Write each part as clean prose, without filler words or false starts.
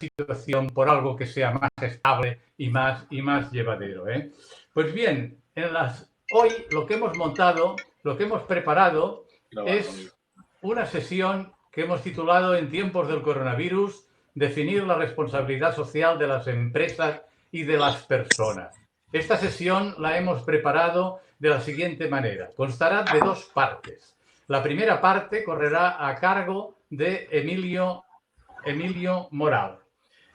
situación por algo que sea más estable y más llevadero. Pues bien, hoy lo que hemos montado, lo que hemos preparado es una sesión que hemos titulado en tiempos del coronavirus, definir la responsabilidad social de las empresas y de las personas. Esta sesión la hemos preparado de la siguiente manera. Constará de dos partes. La primera parte correrá a cargo de Emilio Moral.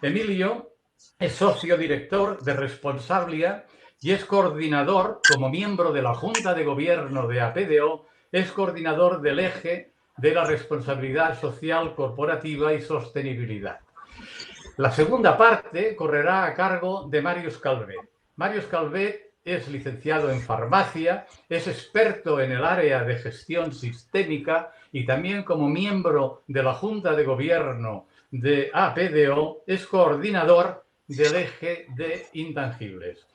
Emilio es socio director de Responsablia y es coordinador, como miembro de la Junta de Gobierno de APDO, es coordinador del eje de la responsabilidad social corporativa y sostenibilidad. La segunda parte correrá a cargo de Màrius Calvet. Màrius Calvet es licenciado en farmacia, es experto en el área de gestión sistémica y también como miembro de la Junta de Gobierno de APDO es coordinador del eje de intangibles.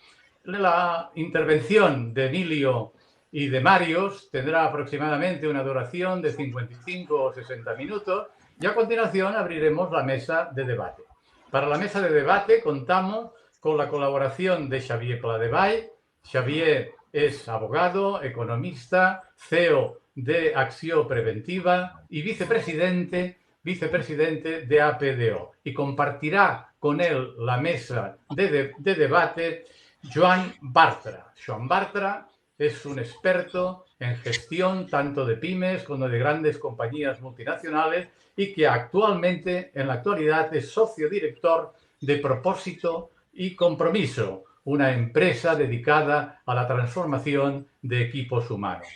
La intervención de Emilio y de Màrius tendrá aproximadamente una duración de 55 o 60 minutos y a continuación abriremos la mesa de debate. Para la mesa de debate contamos con la colaboración de Xavier Pladevall. Xavier es abogado, economista, CEO de Acció Preventiva y vicepresidente de APDO. Y compartirá con él la mesa de debate Joan Bartra. Joan Bartra es un experto en gestión tanto de pymes como de grandes compañías multinacionales y que en la actualidad es socio director de Propósito y Compromiso, una empresa dedicada a la transformación de equipos humanos.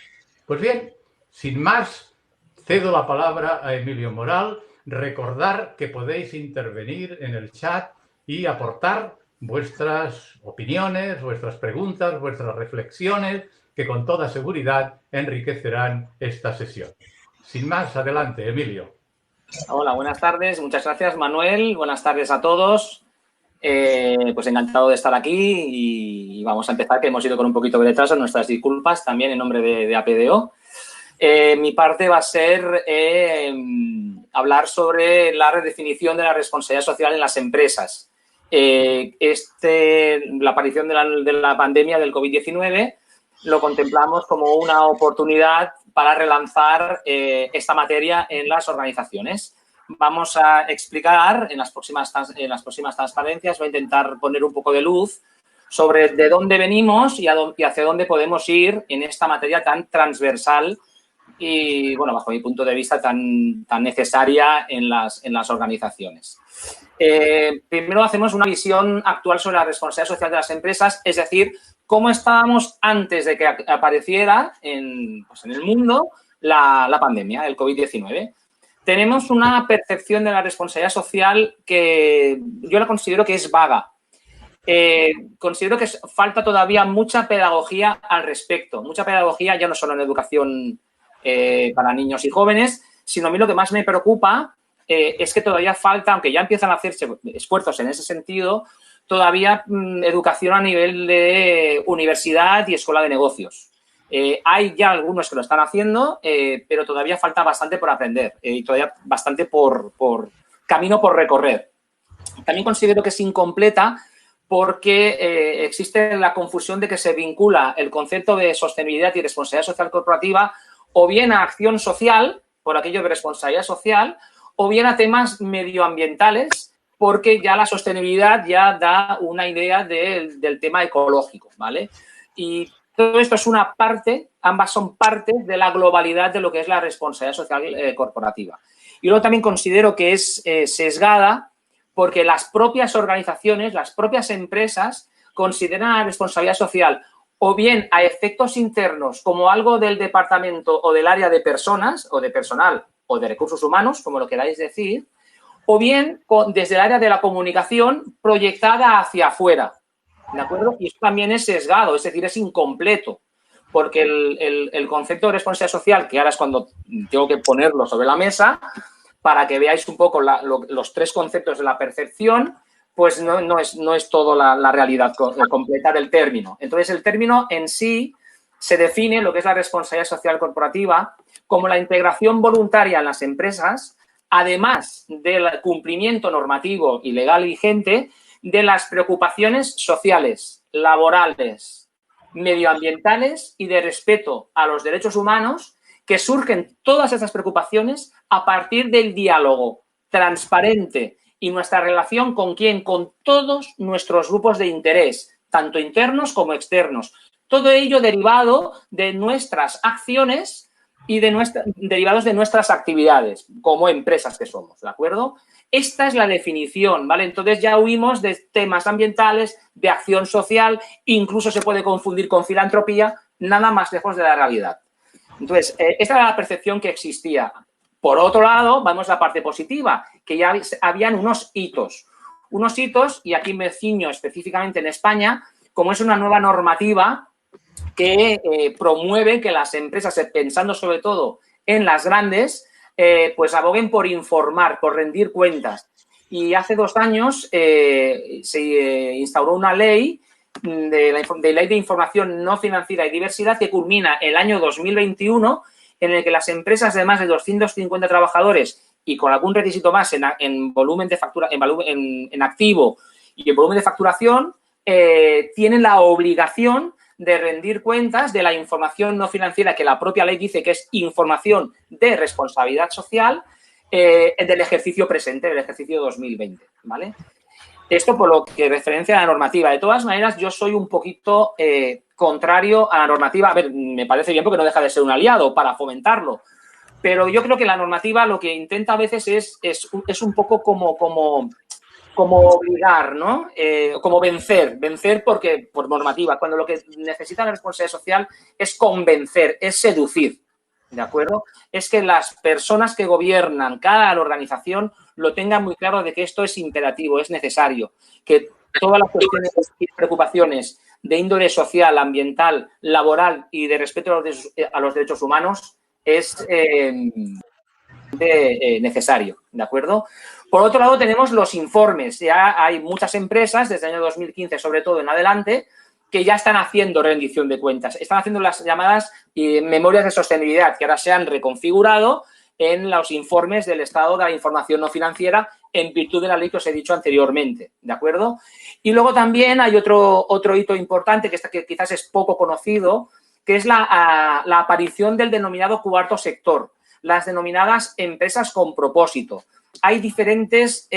Pues bien, sin más, cedo la palabra a Emilio Moral. Recordar que podéis intervenir en el chat y aportar vuestras opiniones, vuestras preguntas, vuestras reflexiones, que con toda seguridad enriquecerán esta sesión. Sin más, adelante, Emilio. Hola, buenas tardes. Muchas gracias, Manuel. Buenas tardes a todos. Pues encantado de estar aquí y vamos a empezar, que hemos ido con un poquito de retraso. Nuestras disculpas también en nombre de APDO. Mi parte va a ser hablar sobre la redefinición de la responsabilidad social en las empresas. La aparición de la pandemia del COVID-19 lo contemplamos como una oportunidad para relanzar esta materia en las organizaciones. Vamos a explicar en las próximas transparencias, voy a intentar poner un poco de luz sobre de dónde venimos y hacia dónde podemos ir en esta materia tan transversal y, bueno, bajo mi punto de vista, tan necesaria en las organizaciones. Primero hacemos una visión actual sobre la responsabilidad social de las empresas, es decir, cómo estábamos antes de que apareciera en el mundo la pandemia, el COVID-19. Tenemos una percepción de la responsabilidad social que yo la considero que es vaga. Considero que falta todavía mucha pedagogía al respecto. Mucha pedagogía ya no solo en educación para niños y jóvenes, sino a mí lo que más me preocupa es que todavía falta, aunque ya empiezan a hacerse esfuerzos en ese sentido, todavía educación a nivel de universidad y escuela de negocios. Hay ya algunos que lo están haciendo, pero todavía falta bastante por aprender y todavía bastante por camino por recorrer. También considero que es incompleta porque existe la confusión de que se vincula el concepto de sostenibilidad y responsabilidad social corporativa o bien a acción social, por aquello de responsabilidad social, o bien a temas medioambientales, porque ya la sostenibilidad ya da una idea del tema ecológico, ¿vale? Y todo esto es una parte, ambas son partes de la globalidad de lo que es la responsabilidad social corporativa. Y luego también considero que es sesgada porque las propias organizaciones, las propias empresas consideran la responsabilidad social o bien a efectos internos como algo del departamento o del área de personas o de personal o de recursos humanos, como lo queráis decir, o bien desde el área de la comunicación proyectada hacia afuera, ¿de acuerdo? Y eso también es sesgado, es decir, es incompleto, porque el concepto de responsabilidad social, que ahora es cuando tengo que ponerlo sobre la mesa, para que veáis un poco los tres conceptos de la percepción, pues no es todo la realidad completa del término. Entonces, el término en sí se define lo que es la responsabilidad social corporativa como la integración voluntaria en las empresas además del cumplimiento normativo y legal vigente, de las preocupaciones sociales, laborales, medioambientales y de respeto a los derechos humanos, que surgen todas esas preocupaciones a partir del diálogo transparente y nuestra relación con quién, con todos nuestros grupos de interés, tanto internos como externos. Todo ello derivado de nuestras acciones y derivados de nuestras actividades como empresas que somos, ¿de acuerdo? Esta es la definición, ¿vale? Entonces ya huimos de temas ambientales, de acción social, incluso se puede confundir con filantropía, nada más lejos de la realidad. Entonces, esta era la percepción que existía. Por otro lado, vamos a la parte positiva, que ya habían unos hitos, y aquí me ciño específicamente en España, como es una nueva normativa que promueve que las empresas, pensando sobre todo en las grandes, pues aboguen por informar, por rendir cuentas. Y hace 2 años se instauró una ley de ley de información no financiera y diversidad que culmina el año 2021, en el que las empresas de más de 250 trabajadores y con algún requisito más en volumen de factura, en activo y en volumen de facturación, tienen la obligación de rendir cuentas de la información no financiera que la propia ley dice que es información de responsabilidad social del ejercicio presente, del ejercicio 2020, ¿vale? Esto por lo que referencia a la normativa. De todas maneras, yo soy un poquito contrario a la normativa. A ver, me parece bien porque no deja de ser un aliado para fomentarlo. Pero yo creo que la normativa lo que intenta a veces es un poco como obligar, ¿no? Como vencer porque por normativa, cuando lo que necesita la responsabilidad social es convencer, es seducir, ¿de acuerdo? Es que las personas que gobiernan cada organización lo tengan muy claro de que esto es imperativo, es necesario, que todas las cuestiones y preocupaciones de índole social, ambiental, laboral y de respeto a los derechos humanos es necesario, ¿de acuerdo? Por otro lado, tenemos los informes. Ya hay muchas empresas, desde el año 2015 sobre todo en adelante, que ya están haciendo rendición de cuentas. Están haciendo las llamadas memorias de sostenibilidad, que ahora se han reconfigurado en los informes del estado de la información no financiera en virtud de la ley que os he dicho anteriormente, ¿de acuerdo? Y luego también hay otro hito importante que quizás es poco conocido, que es la aparición del denominado cuarto sector, las denominadas empresas con propósito. Hay diferentes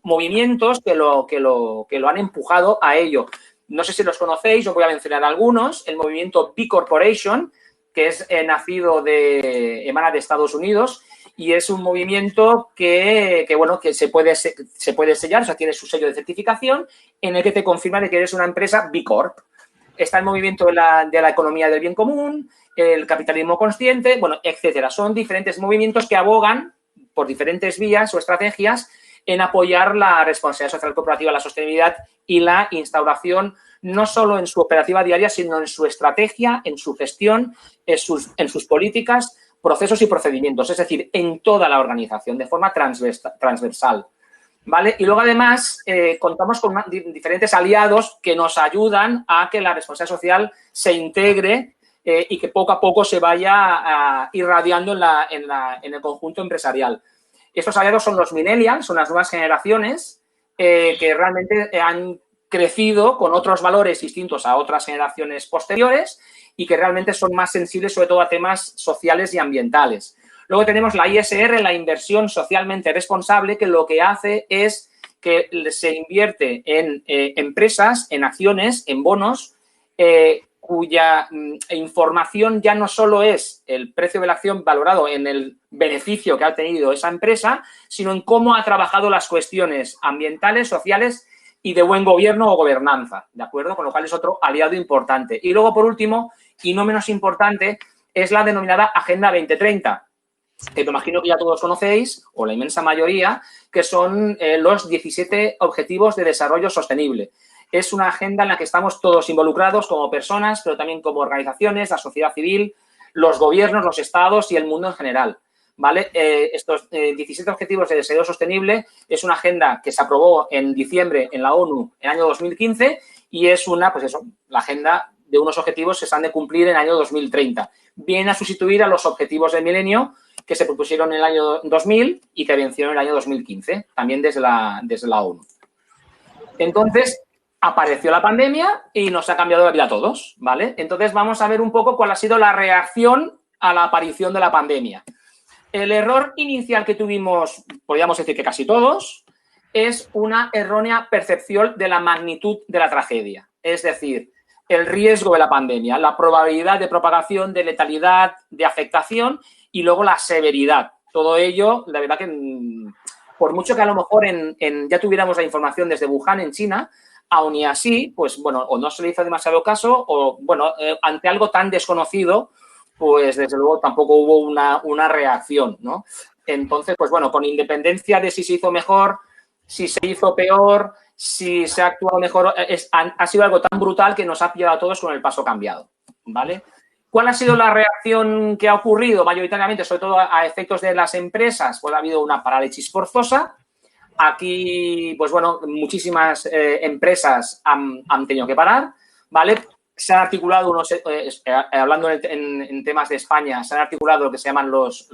movimientos que lo han empujado a ello. No sé si los conocéis, os voy a mencionar algunos. El movimiento B Corporation, que es emana de Estados Unidos y es un movimiento que se puede sellar, o sea, tiene su sello de certificación en el que te confirma de que eres una empresa B Corp. Está el movimiento de la economía del bien común, el capitalismo consciente, bueno, etcétera. Son diferentes movimientos que abogan por diferentes vías o estrategias en apoyar la responsabilidad social corporativa, la sostenibilidad y la instauración no solo en su operativa diaria, sino en su estrategia, en su gestión, en sus políticas, procesos y procedimientos, es decir, en toda la organización, de forma transversal. ¿Vale? Y luego, además, contamos con diferentes aliados que nos ayudan a que la responsabilidad social se integre y que poco a poco se vaya irradiando en el conjunto empresarial. Estos aliados son los millennials, son las nuevas generaciones que realmente han crecido con otros valores distintos a otras generaciones posteriores y que realmente son más sensibles sobre todo a temas sociales y ambientales. Luego tenemos la ISR, la inversión socialmente responsable, que lo que hace es que se invierte en empresas, en acciones, en bonos, cuya información ya no solo es el precio de la acción valorado en el beneficio que ha tenido esa empresa, sino en cómo ha trabajado las cuestiones ambientales, sociales y de buen gobierno o gobernanza, ¿de acuerdo? Con lo cual es otro aliado importante. Y luego, por último, y no menos importante, es la denominada Agenda 2030, que me imagino que ya todos conocéis, o la inmensa mayoría, que son los 17 Objetivos de Desarrollo Sostenible. Es una agenda en la que estamos todos involucrados como personas, pero también como organizaciones, la sociedad civil, los gobiernos, los estados y el mundo en general, ¿vale? Estos 17 Objetivos de Desarrollo Sostenible es una agenda que se aprobó en diciembre en la ONU en el año 2015 y es la agenda de unos objetivos que se han de cumplir en el año 2030. Viene a sustituir a los objetivos del milenio que se propusieron en el año 2000 y que vencieron en el año 2015, también desde la ONU. Entonces, apareció la pandemia y nos ha cambiado la vida a todos, ¿vale? Entonces, vamos a ver un poco cuál ha sido la reacción a la aparición de la pandemia. El error inicial que tuvimos, podríamos decir que casi todos, es una errónea percepción de la magnitud de la tragedia. Es decir, el riesgo de la pandemia, la probabilidad de propagación, de letalidad, de afectación y luego la severidad. Todo ello, la verdad que por mucho que a lo mejor ya tuviéramos la información desde Wuhan, en China, aún y así, pues bueno, o no se le hizo demasiado caso o, bueno, ante algo tan desconocido, pues desde luego tampoco hubo una reacción, ¿no? Entonces, pues bueno, con independencia de si se hizo mejor, si se hizo peor, si se ha actuado mejor, ha sido algo tan brutal que nos ha pillado a todos con el paso cambiado, ¿vale? ¿Cuál ha sido la reacción que ha ocurrido mayoritariamente, sobre todo a efectos de las empresas? Pues ha habido una parálisis forzosa. Aquí, pues bueno, muchísimas empresas han tenido que parar, ¿vale? Se han articulado hablando en temas de España, se han articulado lo que se llaman los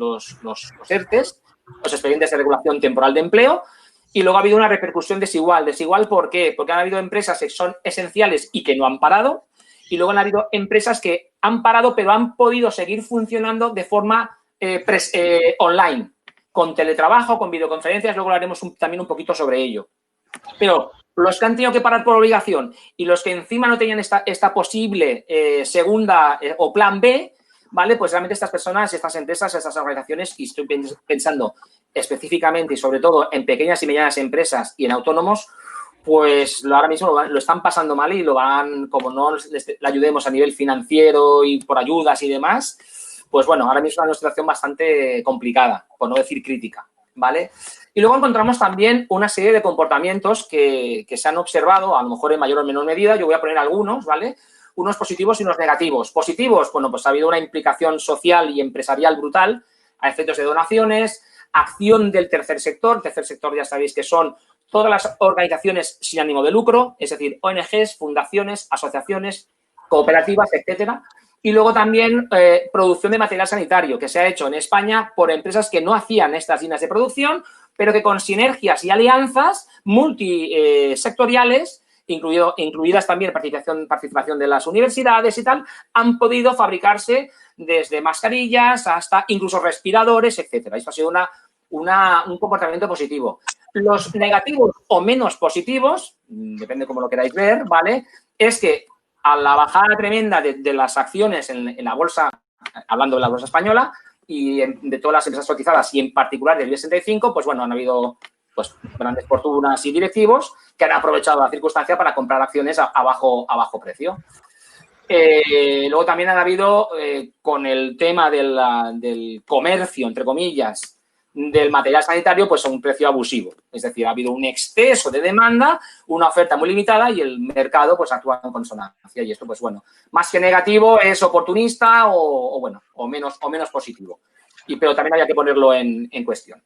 ERTEs, los expedientes de regulación temporal de empleo, y luego ha habido una repercusión desigual. ¿Desigual por qué? Porque han habido empresas que son esenciales y que no han parado, y luego han habido empresas que han parado pero han podido seguir funcionando de forma online, con teletrabajo, con videoconferencias, luego hablaremos también un poquito sobre ello. Pero los que han tenido que parar por obligación y los que encima no tenían esta posible segunda o plan B, ¿vale? Pues realmente estas personas, estas empresas, estas organizaciones, y estoy pensando específicamente y sobre todo en pequeñas y medianas empresas y en autónomos, pues ahora mismo lo están pasando mal y lo van, como no le ayudemos a nivel financiero y por ayudas y demás, pues bueno, ahora mismo es una situación bastante complicada, por no decir crítica, ¿vale? Y luego encontramos también una serie de comportamientos que se han observado, a lo mejor en mayor o menor medida. Yo voy a poner algunos, ¿vale? Unos positivos y unos negativos. Positivos, bueno, pues ha habido una implicación social y empresarial brutal a efectos de donaciones, acción del tercer sector. Tercer sector ya sabéis que son todas las organizaciones sin ánimo de lucro, es decir, ONGs, fundaciones, asociaciones, cooperativas, etcétera. Y luego también producción de material sanitario, que se ha hecho en España por empresas que no hacían estas líneas de producción, pero que con sinergias y alianzas multisectoriales, incluidas también participación de las universidades y tal, han podido fabricarse desde mascarillas hasta incluso respiradores, etcétera. Esto ha sido un comportamiento positivo. Los negativos o menos positivos, depende cómo lo queráis ver, ¿vale? Es que a la bajada tremenda de las acciones en la bolsa, hablando de la bolsa española, y de todas las empresas cotizadas y en particular del IBEX 65, pues bueno, han habido pues grandes fortunas y directivos que han aprovechado la circunstancia para comprar acciones a bajo precio. Luego también han habido, con el tema del comercio, entre comillas, del material sanitario, pues a un precio abusivo. Es decir, ha habido un exceso de demanda, una oferta muy limitada y el mercado pues actúa en consonancia. Y esto, pues bueno, más que negativo es oportunista o menos positivo. Pero también había que ponerlo en cuestión.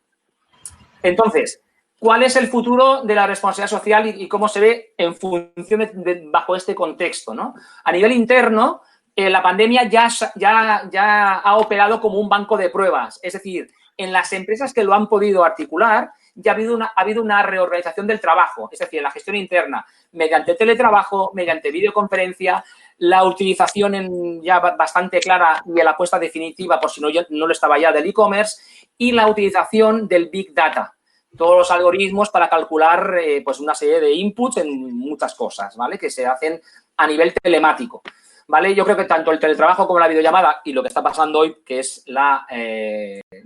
Entonces, ¿cuál es el futuro de la responsabilidad social y cómo se ve en función bajo este contexto, ¿no? A nivel interno, la pandemia ya ha operado como un banco de pruebas. Es decir, en las empresas que lo han podido articular, ya ha habido una reorganización del trabajo, es decir, en la gestión interna, mediante teletrabajo, mediante videoconferencia, la utilización ya bastante clara y la apuesta definitiva, por si no lo estaba ya, del e-commerce, y la utilización del Big Data. Todos los algoritmos para calcular pues una serie de inputs en muchas cosas, ¿vale? Que se hacen a nivel telemático, ¿vale? Yo creo que tanto el teletrabajo como la videollamada y lo que está pasando hoy, que es la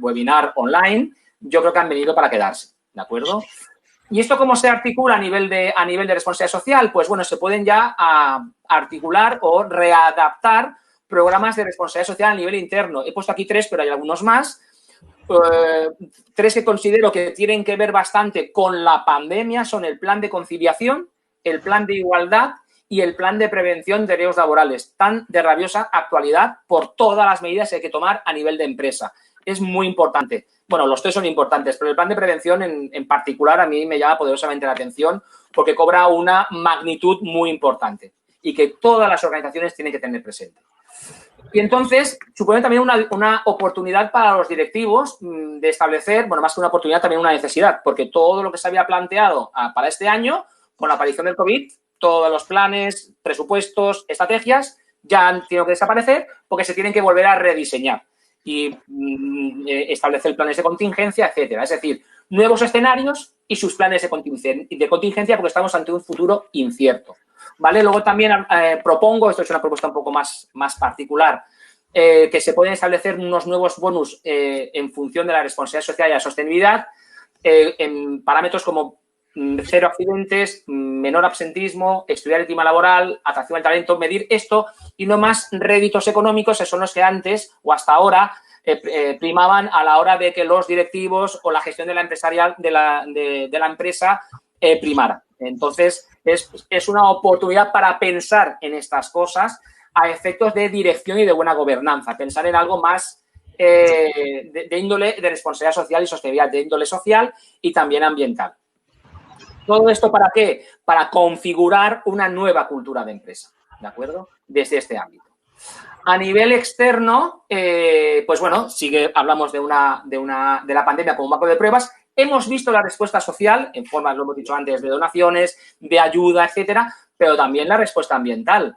webinar online, yo creo que han venido para quedarse, ¿de acuerdo? ¿Y esto cómo se articula a nivel de responsabilidad social? Pues, bueno, se pueden ya articular o readaptar programas de responsabilidad social a nivel interno. He puesto aquí 3, pero hay algunos más. 3 que considero que tienen que ver bastante con la pandemia son el plan de conciliación, el plan de igualdad y el plan de prevención de riesgos laborales, tan de rabiosa actualidad por todas las medidas que hay que tomar a nivel de empresa. Es muy importante. Bueno, los 3 son importantes, pero el plan de prevención en particular a mí me llama poderosamente la atención porque cobra una magnitud muy importante y que todas las organizaciones tienen que tener presente. Y entonces supone también una oportunidad para los directivos de establecer, bueno, más que una oportunidad, también una necesidad, porque todo lo que se había planteado para este año, con la aparición del COVID, todos los planes, presupuestos, estrategias, ya han tenido que desaparecer porque se tienen que volver a rediseñar y establecer planes de contingencia, etcétera. Es decir, nuevos escenarios y sus planes de contingencia porque estamos ante un futuro incierto. ¿Vale? Luego también propongo, esto es una propuesta un poco más particular, que se pueden establecer unos nuevos bonus en función de la responsabilidad social y la sostenibilidad en parámetros como cero accidentes, menor absentismo, estudiar el clima laboral, atracción al talento, medir esto y no más réditos económicos, que son los que antes o hasta ahora primaban a la hora de que los directivos o la gestión de la empresarial de la empresa primara. Entonces, es una oportunidad para pensar en estas cosas a efectos de dirección y de buena gobernanza. Pensar en algo más de índole de responsabilidad social y sostenibilidad, de índole social y también ambiental. ¿Todo esto para qué? Para configurar una nueva cultura de empresa, ¿de acuerdo? Desde este ámbito. A nivel externo, pues bueno, hablamos de la pandemia como marco de pruebas. Hemos visto la respuesta social en forma, lo hemos dicho antes, de donaciones, de ayuda, etcétera, pero también la respuesta ambiental.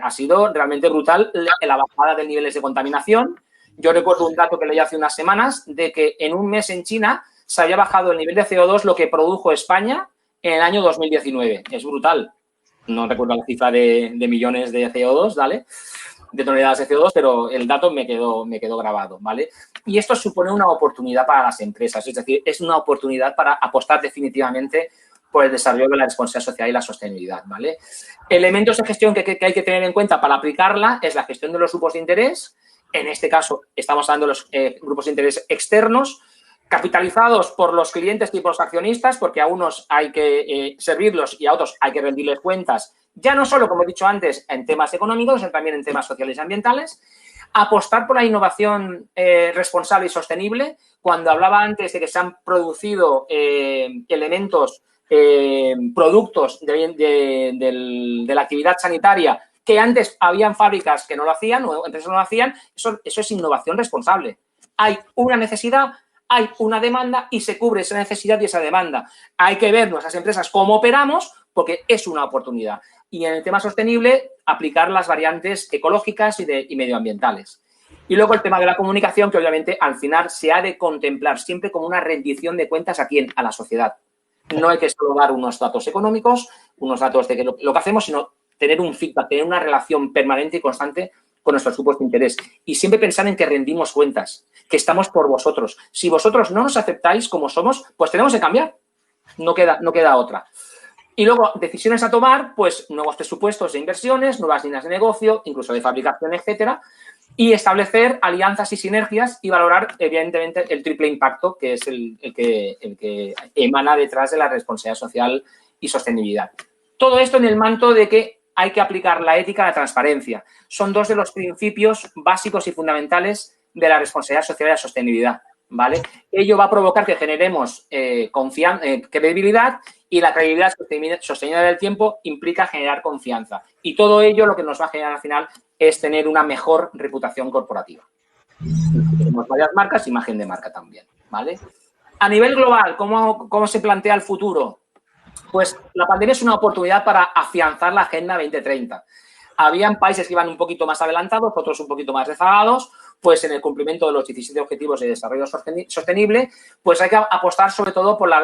Ha sido realmente brutal la bajada de niveles de contaminación. Yo recuerdo un dato que leí hace unas semanas de que en un mes en China se había bajado el nivel de CO2 lo que produjo España en el año 2019. Es brutal. No recuerdo la cifra de millones de CO2, ¿vale? De toneladas de CO2, pero el dato me quedó grabado, ¿vale? Y esto supone una oportunidad para las empresas, es decir, es una oportunidad para apostar definitivamente por el desarrollo de la responsabilidad social y la sostenibilidad, ¿vale? Elementos de gestión que hay que tener en cuenta para aplicarla es la gestión de los grupos de interés. En este caso, estamos hablando de los grupos de interés externos, capitalizados por los clientes y por los accionistas, porque a unos hay que servirlos y a otros hay que rendirles cuentas, ya no solo, como he dicho antes, en temas económicos, sino también en temas sociales y ambientales. Apostar por la innovación responsable y sostenible. Cuando hablaba antes de que se han producido elementos, productos de la actividad sanitaria que antes habían fábricas que no lo hacían o empresas no lo hacían, eso es innovación responsable. Hay una necesidad, hay una demanda y se cubre esa necesidad y esa demanda. Hay que ver nuestras empresas cómo operamos porque es una oportunidad. Y en el tema sostenible, aplicar las variantes ecológicas y medioambientales. Y luego el tema de la comunicación, que obviamente al final se ha de contemplar siempre como una rendición de cuentas a quién, a la sociedad. No hay que solo dar unos datos económicos, unos datos de lo que hacemos, sino tener un feedback, tener una relación permanente y constante con nuestros grupos de interés. Y siempre pensar en que rendimos cuentas, que estamos por vosotros. Si vosotros no nos aceptáis como somos, pues tenemos que cambiar. No queda otra. Y luego, decisiones a tomar, pues nuevos presupuestos de inversiones, nuevas líneas de negocio, incluso de fabricación, etcétera, y establecer alianzas y sinergias y valorar, evidentemente, el triple impacto, que es el que emana detrás de la responsabilidad social y sostenibilidad. Todo esto en el manto de que hay que aplicar la ética y la transparencia. Son dos de los principios básicos y fundamentales de la responsabilidad social y la sostenibilidad, ¿vale? Ello va a provocar que generemos credibilidad y la credibilidad sostenida del tiempo implica generar confianza. Y todo ello lo que nos va a generar al final es tener una mejor reputación corporativa. Tenemos varias marcas, imagen de marca también, ¿vale? A nivel global, ¿cómo se plantea el futuro? Pues la pandemia es una oportunidad para afianzar la Agenda 2030. Habían países que iban un poquito más adelantados, otros un poquito más rezagados, pues en el cumplimiento de los 17 Objetivos de Desarrollo Sostenible, pues hay que apostar sobre todo por el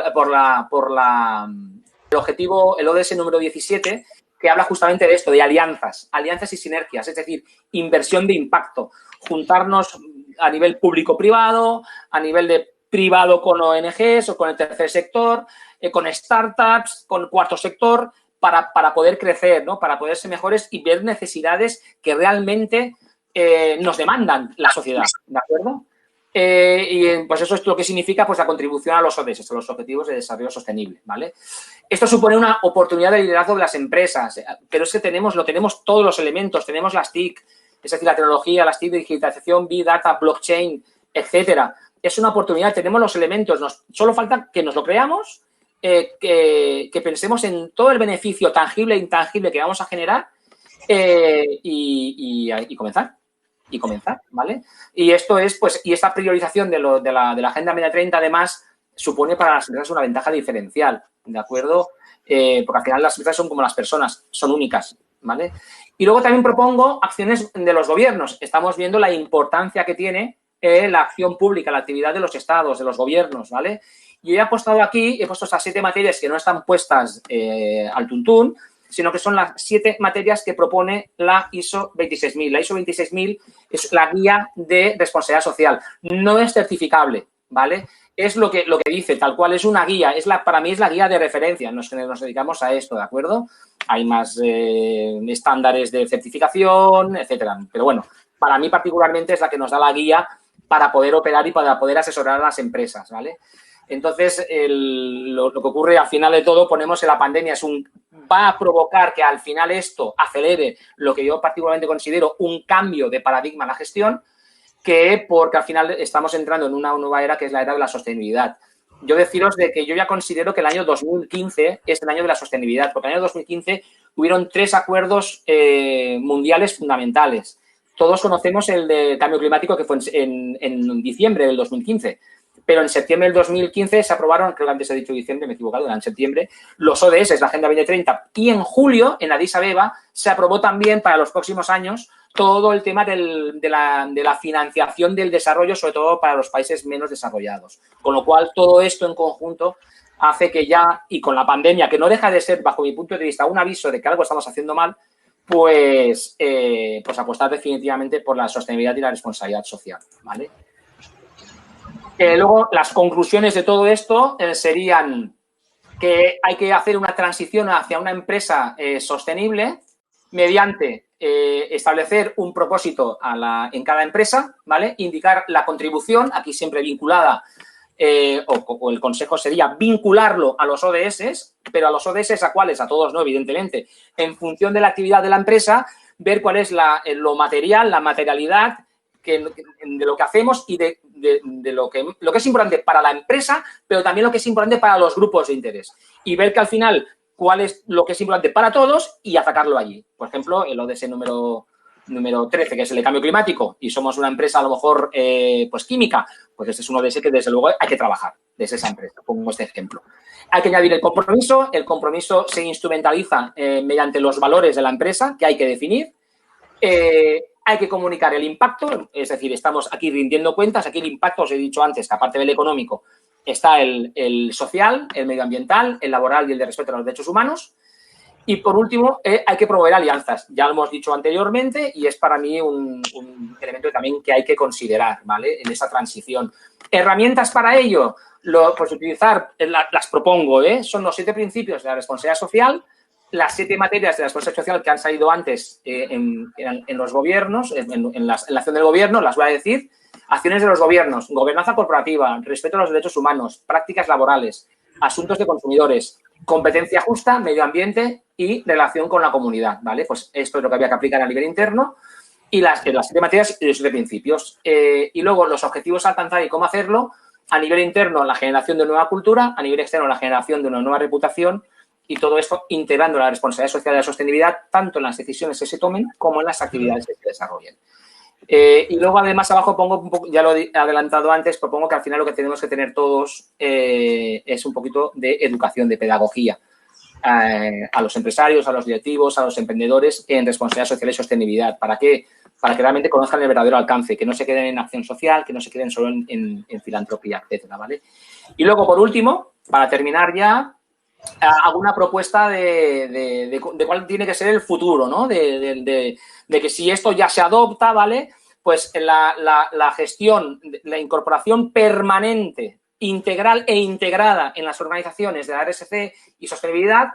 objetivo, el ODS número 17, que habla justamente de esto, de alianzas y sinergias, es decir, inversión de impacto, juntarnos a nivel público-privado, a nivel de privado con ONGs o con el tercer sector, con startups, con cuarto sector, para poder crecer, ¿no? Para poder ser mejores y ver necesidades que realmente nos demandan la sociedad, ¿de acuerdo? Y pues eso es lo que significa pues la contribución a los ODS, a los Objetivos de Desarrollo Sostenible, ¿vale? Esto supone una oportunidad de liderazgo de las empresas, pero es que tenemos todos los elementos, tenemos las TIC, es decir, la tecnología, las TIC de digitalización, Big Data, blockchain, etcétera. Es una oportunidad, tenemos los elementos, solo falta que nos lo creamos, que pensemos en todo el beneficio tangible e intangible que vamos a generar y comenzar. ¿Vale? Y esto es, pues, y esta priorización de la Agenda 2030, además, supone para las empresas una ventaja diferencial, ¿de acuerdo? Porque al final las empresas son como las personas, son únicas, ¿vale? Y luego también propongo acciones de los gobiernos. Estamos viendo la importancia que tiene la acción pública, la actividad de los estados, de los gobiernos, ¿vale? Yo he apostado aquí, he puesto estas 7 materias que no están puestas al tuntún, sino que son las 7 materias que propone la ISO 26000. La ISO 26000 es la guía de responsabilidad social. No es certificable, ¿vale? Es lo que dice, tal cual, es una guía. Para mí es la guía de referencia. Nos dedicamos a esto, ¿de acuerdo? Hay más estándares de certificación, etcétera. Pero bueno, para mí particularmente es la que nos da la guía para poder operar y para poder asesorar a las empresas, ¿vale? Entonces, lo que ocurre al final de todo, ponemos en la pandemia, va a provocar que al final esto acelere lo que yo particularmente considero un cambio de paradigma en la gestión, porque al final estamos entrando en una nueva era que es la era de la sostenibilidad. Yo deciros de que yo ya considero que el año 2015 es el año de la sostenibilidad, porque en el año 2015 hubieron 3 acuerdos mundiales fundamentales. Todos conocemos el de cambio climático, que fue en diciembre del 2015. Pero en septiembre del 2015 se aprobaron, creo que antes he dicho diciembre, me he equivocado, era en septiembre, los ODS, la Agenda 2030. Y en julio, en Addis Abeba, se aprobó también para los próximos años todo el tema de la financiación del desarrollo, sobre todo para los países menos desarrollados. Con lo cual, todo esto en conjunto hace que ya, y con la pandemia, que no deja de ser, bajo mi punto de vista, un aviso de que algo estamos haciendo mal, pues apostar definitivamente por la sostenibilidad y la responsabilidad social, ¿vale? Luego, las conclusiones de todo esto serían que hay que hacer una transición hacia una empresa sostenible mediante establecer un propósito en cada empresa, ¿vale? Indicar la contribución, aquí siempre vinculada, o el consejo sería vincularlo a los ODS, pero a los ODS, ¿a cuáles? A todos, ¿no? Evidentemente. En función de la actividad de la empresa, ver cuál es lo material, la materialidad de lo que hacemos y de lo que es importante para la empresa, pero también lo que es importante para los grupos de interés. Y ver que al final cuál es lo que es importante para todos y atacarlo allí. Por ejemplo, el ODS número 13, que es el de cambio climático, y somos una empresa a lo mejor pues química, pues este es un ODS que desde luego hay que trabajar desde esa empresa. Pongo este ejemplo. Hay que añadir el compromiso se instrumentaliza mediante los valores de la empresa que hay que definir. Hay que comunicar el impacto, es decir, estamos aquí rindiendo cuentas. Aquí el impacto, os he dicho antes, que aparte del económico, está el social, el medioambiental, el laboral y el de respeto a los derechos humanos. Y, por último, hay que promover alianzas. Ya lo hemos dicho anteriormente y es para mí un elemento también que hay que considerar, ¿vale? En esa transición. Herramientas para ello, pues utilizar, las propongo, son los 7 principios de la responsabilidad social, las 7 materias de la responsabilidad social que han salido antes en los gobiernos, en la acción del gobierno, las voy a decir. Acciones de los gobiernos, gobernanza corporativa, respeto a los derechos humanos, prácticas laborales, asuntos de consumidores, competencia justa, medio ambiente y relación con la comunidad, ¿vale? Pues esto es lo que había que aplicar a nivel interno y las 7 materias y los 7 principios. Y luego los objetivos a alcanzar y cómo hacerlo. A nivel interno, la generación de nueva cultura, a nivel externo, la generación de una nueva reputación y todo esto integrando la responsabilidad social y la sostenibilidad tanto en las decisiones que se tomen como en las actividades que se desarrollen. Y luego, además, abajo pongo un poco, ya lo he adelantado antes, propongo que al final lo que tenemos que tener todos es un poquito de educación, de pedagogía a los empresarios, a los directivos, a los emprendedores en responsabilidad social y sostenibilidad. ¿Para qué? Para que realmente conozcan el verdadero alcance, que no se queden en acción social, que no se queden solo en filantropía, etcétera, ¿vale? Y luego, por último, para terminar ya, hago una propuesta de cuál tiene que ser el futuro, ¿no? De que si esto ya se adopta, ¿vale? Pues la gestión, la incorporación permanente, integral e integrada en las organizaciones de la RSC y sostenibilidad,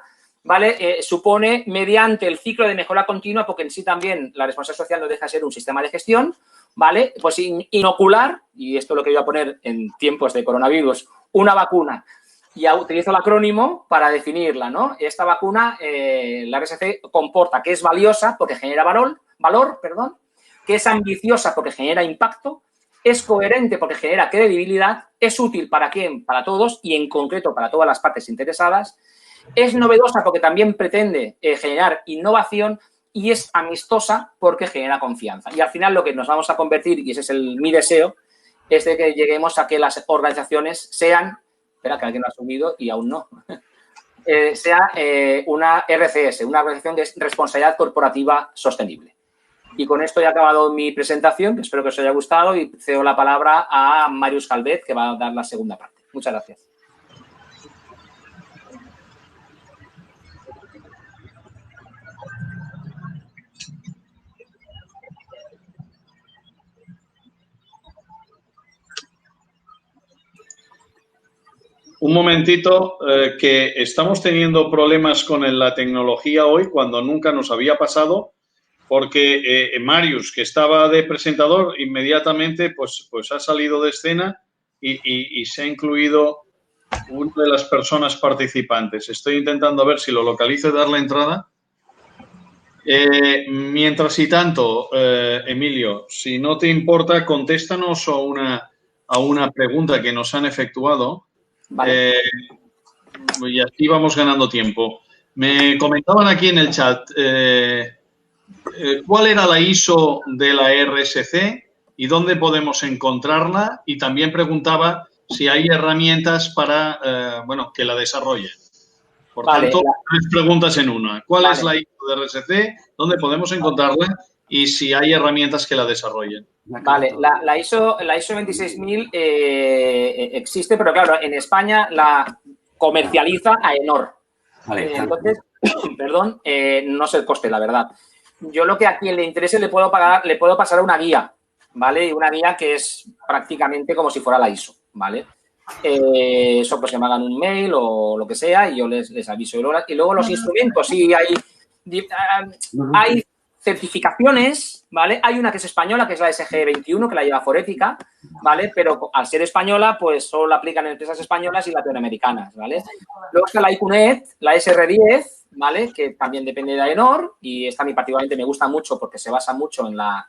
¿vale? Supone, mediante el ciclo de mejora continua, porque en sí también la responsabilidad social no deja de ser un sistema de gestión, ¿vale? Pues inocular, y esto es lo que voy a poner en tiempos de coronavirus, una vacuna. Ya utilizo el acrónimo para definirla, ¿no? Esta vacuna, la RSC comporta que es valiosa porque genera valor, que es ambiciosa porque genera impacto, es coherente porque genera credibilidad, es útil ¿para quién? Para todos y en concreto para todas las partes interesadas, es novedosa porque también pretende generar innovación y es amistosa porque genera confianza. Y al final lo que nos vamos a convertir, y ese es mi deseo, es de que lleguemos a que las organizaciones sean, espera que alguien lo ha subido y aún no, sea una RCS, una organización de responsabilidad corporativa sostenible. Y con esto he acabado mi presentación, que espero que os haya gustado, y cedo la palabra a Màrius Calvet, que va a dar la segunda parte. Muchas gracias. Un momentito, que estamos teniendo problemas con la tecnología hoy cuando nunca nos había pasado, porque Màrius, que estaba de presentador, inmediatamente pues ha salido de escena y se ha incluido una de las personas participantes. Estoy intentando ver si lo localizo y darle entrada. Mientras y tanto, Emilio, si no te importa, contéstanos a una pregunta que nos han efectuado. Vale. Y así vamos ganando tiempo. Me comentaban aquí en el chat cuál era la ISO de la RSC y dónde podemos encontrarla, y también preguntaba si hay herramientas para que la desarrollen. Por tanto, 3 preguntas en una. ¿Cuál es la ISO de RSC? ¿Dónde podemos encontrarla? Y si hay herramientas que la desarrollen. Vale, la ISO 26000 existe, pero claro, en España la comercializa AENOR. Vale, entonces, perdón, no sé el coste, la verdad. Yo lo que a quien le interese le puedo pasar una guía, ¿vale? Una guía que es prácticamente como si fuera la ISO, ¿vale? Eso pues que me hagan un mail o lo que sea y yo les aviso. Y luego los instrumentos, sí, hay certificaciones, ¿vale? Hay una que es española, que es la SG21, que la lleva Forética, ¿vale? Pero al ser española, pues solo la aplican en empresas españolas y latinoamericanas, ¿vale? Luego está la IQNet, la SR10, ¿vale? Que también depende de AENOR y esta a mí particularmente me gusta mucho porque se basa mucho en la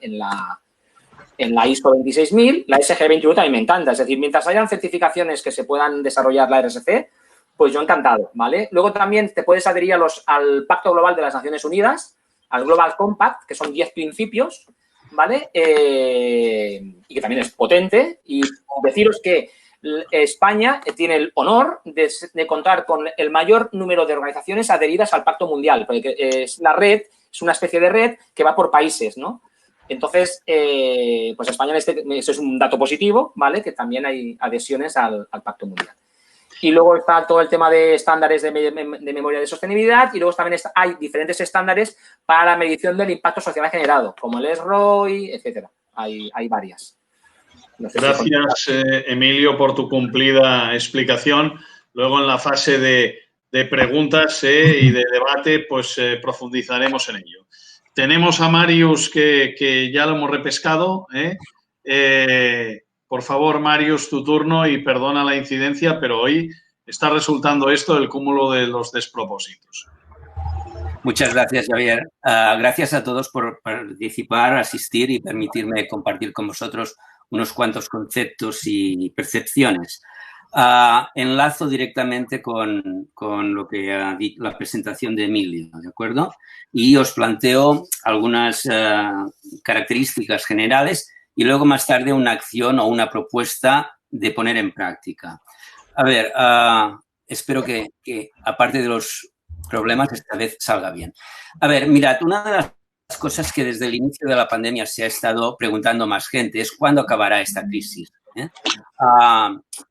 ISO 26000, la SG21 también me encanta. Es decir, mientras hayan certificaciones que se puedan desarrollar la RSC, pues yo encantado, ¿vale? Luego también te puedes adherir al Pacto Global de las Naciones Unidas, al Global Compact, que son 10 principios, ¿vale? Y que también es potente. Y deciros que España tiene el honor de contar con el mayor número de organizaciones adheridas al Pacto Mundial, porque es la red, es una especie de red que va por países, ¿no? Entonces, pues España, eso es un dato positivo, ¿vale? Que también hay adhesiones al Pacto Mundial. Y luego está todo el tema de estándares de memoria de sostenibilidad y luego también hay diferentes estándares para la medición del impacto social generado, como el SROI, etcétera. Hay varias. No sé. Gracias, Emilio, por tu cumplida explicación. Luego, en la fase de preguntas y de debate, pues profundizaremos en ello. Tenemos a Màrius, que ya lo hemos repescado. Por favor, Màrius, tu turno y perdona la incidencia, pero hoy está resultando esto el cúmulo de los despropósitos. Muchas gracias, Javier. Gracias a todos por participar, asistir y permitirme compartir con vosotros unos cuantos conceptos y percepciones. Enlazo directamente con lo que ha dicho la presentación de Emilio, ¿de acuerdo? Y os planteo algunas características generales y luego más tarde una acción o una propuesta de poner en práctica. A ver, espero que aparte de los problemas esta vez salga bien. A ver, mirad, una de las cosas que desde el inicio de la pandemia se ha estado preguntando más gente es ¿cuándo acabará esta crisis?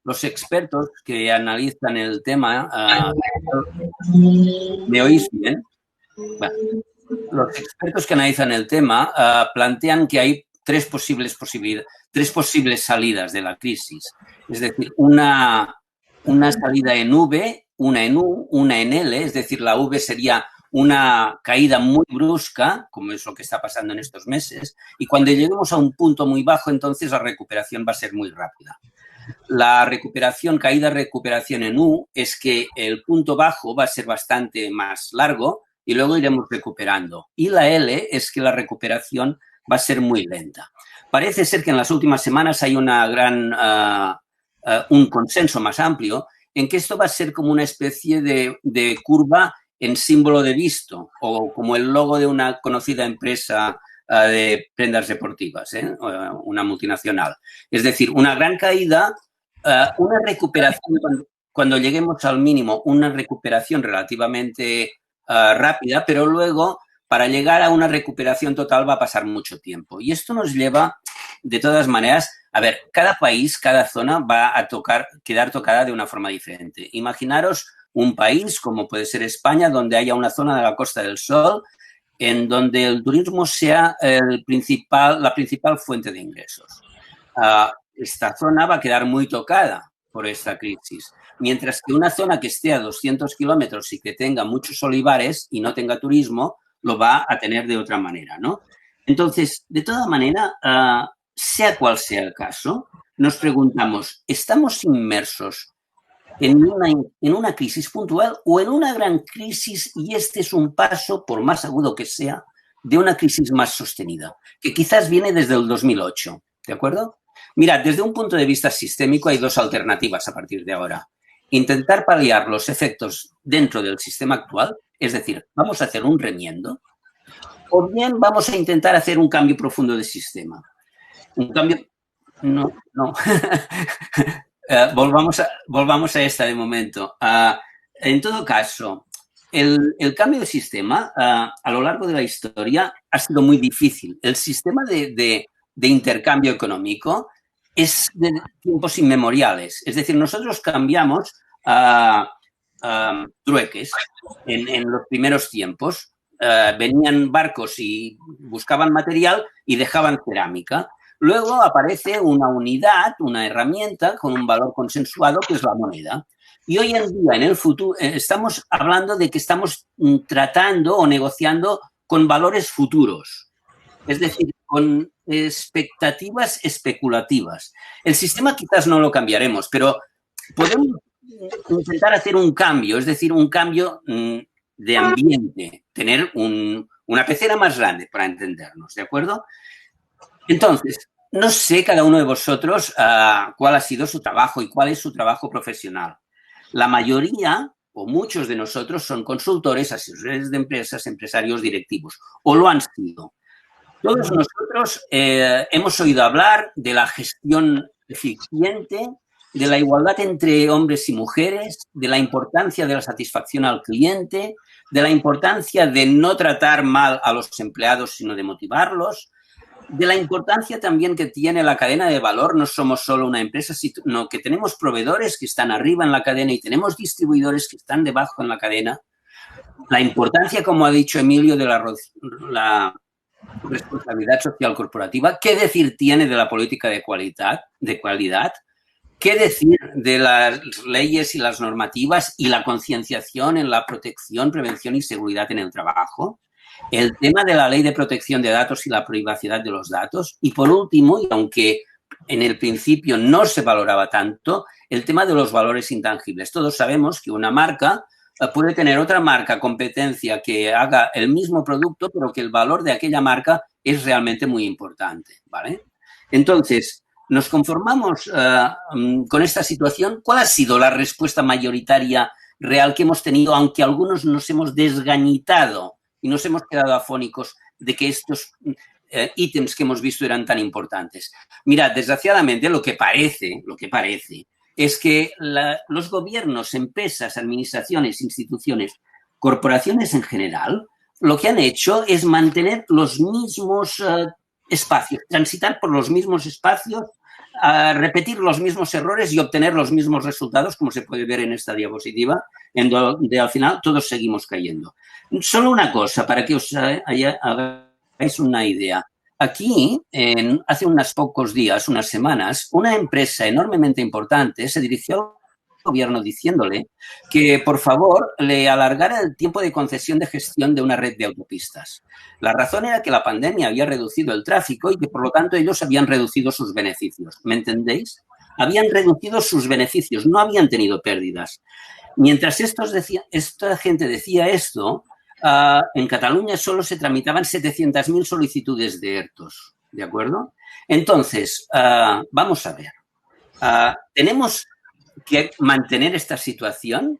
Los expertos que analizan el tema, ¿me oís bien? Bueno, los expertos que analizan el tema plantean que hay tres posibles salidas de la crisis. Es decir, una salida en V, una en U, una en L. Es decir, la V sería una caída muy brusca, como es lo que está pasando en estos meses, y cuando lleguemos a un punto muy bajo, entonces la recuperación va a ser muy rápida. La caída-recuperación en U es que el punto bajo va a ser bastante más largo y luego iremos recuperando. Y la L es que la recuperación va a ser muy lenta. Parece ser que en las últimas semanas hay un consenso más amplio en que esto va a ser como una especie de curva en símbolo de visto o como el logo de una conocida empresa de prendas deportivas, una multinacional. Es decir, una gran caída, una recuperación, cuando lleguemos al mínimo, una recuperación relativamente rápida, pero luego para llegar a una recuperación total va a pasar mucho tiempo. Y esto nos lleva, de todas maneras, a ver, cada país, cada zona va a quedar tocada de una forma diferente. Imaginaros un país como puede ser España, donde haya una zona de la Costa del Sol en donde el turismo sea la principal fuente de ingresos. Esta zona va a quedar muy tocada por esta crisis, mientras que una zona que esté a 200 kilómetros y que tenga muchos olivares y no tenga turismo, lo va a tener de otra manera, ¿no? Entonces, de toda manera, sea cual sea el caso, nos preguntamos, ¿estamos inmersos en una crisis puntual o en una gran crisis, y este es un paso, por más agudo que sea, de una crisis más sostenida, que quizás viene desde el 2008, ¿de acuerdo? Mira, desde un punto de vista sistémico hay dos alternativas a partir de ahora. Intentar paliar los efectos dentro del sistema actual, es decir, vamos a hacer un remiendo, o bien vamos a intentar hacer un cambio profundo de sistema. Un cambio... No. Volvamos a esta de momento. En todo caso, el cambio de sistema a lo largo de la historia ha sido muy difícil. El sistema de intercambio económico es de tiempos inmemoriales. Es decir, nosotros cambiamos trueques en los primeros tiempos. Venían barcos y buscaban material y dejaban cerámica. Luego aparece una unidad, una herramienta con un valor consensuado que es la moneda. Y hoy en día, en el futuro, estamos hablando de que estamos tratando o negociando con valores futuros. Es decir, con expectativas especulativas. El sistema quizás no lo cambiaremos, pero podemos intentar hacer un cambio, es decir, un cambio de ambiente, tener una pecera más grande para entendernos, ¿de acuerdo? Entonces, no sé cada uno de vosotros cuál ha sido su trabajo y cuál es su trabajo profesional. La mayoría o muchos de nosotros son consultores, asesores de empresas, empresarios directivos, o lo han sido. Todos nosotros hemos oído hablar de la gestión eficiente, de la igualdad entre hombres y mujeres, de la importancia de la satisfacción al cliente, de la importancia de no tratar mal a los empleados, sino de motivarlos, de la importancia también que tiene la cadena de valor. No somos solo una empresa, sino que tenemos proveedores que están arriba en la cadena y tenemos distribuidores que están debajo en la cadena. La importancia, como ha dicho Emilio, de la responsabilidad social corporativa. ¿Qué decir tiene de la política de calidad? ¿Qué decir de las leyes y las normativas y la concienciación en la protección, prevención y seguridad en el trabajo? El tema de la ley de protección de datos y la privacidad de los datos. Y por último, y aunque en el principio no se valoraba tanto, el tema de los valores intangibles. Todos sabemos que una marca puede tener otra marca competencia que haga el mismo producto, pero que el valor de aquella marca es realmente muy importante, ¿vale? Entonces, ¿nos conformamos con esta situación? ¿Cuál ha sido la respuesta mayoritaria real que hemos tenido, aunque algunos nos hemos desgañitado y nos hemos quedado afónicos de que estos ítems que hemos visto eran tan importantes? Mirad, desgraciadamente lo que parece es que los gobiernos, empresas, administraciones, instituciones, corporaciones en general, lo que han hecho es mantener los mismos espacios, transitar por los mismos espacios, repetir los mismos errores y obtener los mismos resultados, como se puede ver en esta diapositiva, en donde al final todos seguimos cayendo. Solo una cosa, para que os hagáis una idea. Aquí, hace unos pocos días, unas semanas, una empresa enormemente importante se dirigió al gobierno diciéndole que, por favor, le alargara el tiempo de concesión de gestión de una red de autopistas. La razón era que la pandemia había reducido el tráfico y que, por lo tanto, ellos habían reducido sus beneficios. ¿Me entendéis? Habían reducido sus beneficios, no habían tenido pérdidas. Mientras esta gente decía esto, en Cataluña solo se tramitaban 700.000 solicitudes de ERTOs, ¿de acuerdo? Entonces, vamos a ver. ¿Tenemos que mantener esta situación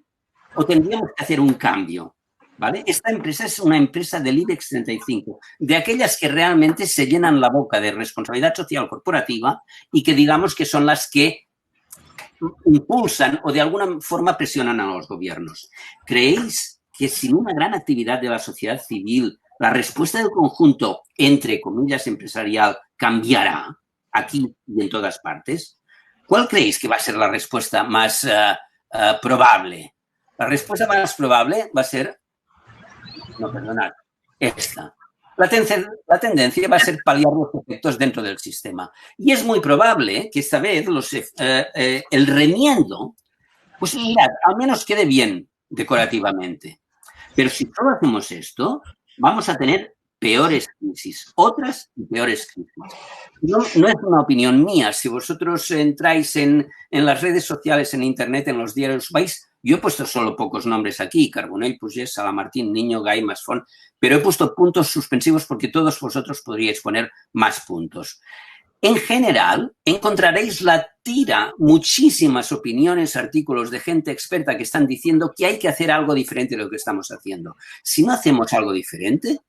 o tendríamos que hacer un cambio? ¿vale? Esta empresa es una empresa del IBEX 35, de aquellas que realmente se llenan la boca de responsabilidad social corporativa y que digamos que son las que impulsan o de alguna forma presionan a los gobiernos. ¿Creéis que sin una gran actividad de la sociedad civil, la respuesta del conjunto, entre comillas, empresarial, cambiará aquí y en todas partes? ¿Cuál creéis que va a ser la respuesta más probable? La respuesta más probable va a ser, no, perdonad, esta. La tendencia va a ser paliar los efectos dentro del sistema. Y es muy probable que esta vez el remiendo, pues mirad, al menos quede bien decorativamente. Pero si solo hacemos esto, vamos a tener peores crisis, otras y peores crisis. No es una opinión mía. Si vosotros entráis en las redes sociales, en Internet, en los diarios, yo he puesto solo pocos nombres aquí, Carbonell, Pugès, Salamartín, Niño, Gay, Masfont, pero he puesto puntos suspensivos porque todos vosotros podríais poner más puntos. En general, encontraréis la tira, muchísimas opiniones, artículos de gente experta que están diciendo que hay que hacer algo diferente de lo que estamos haciendo. Si no hacemos algo diferente,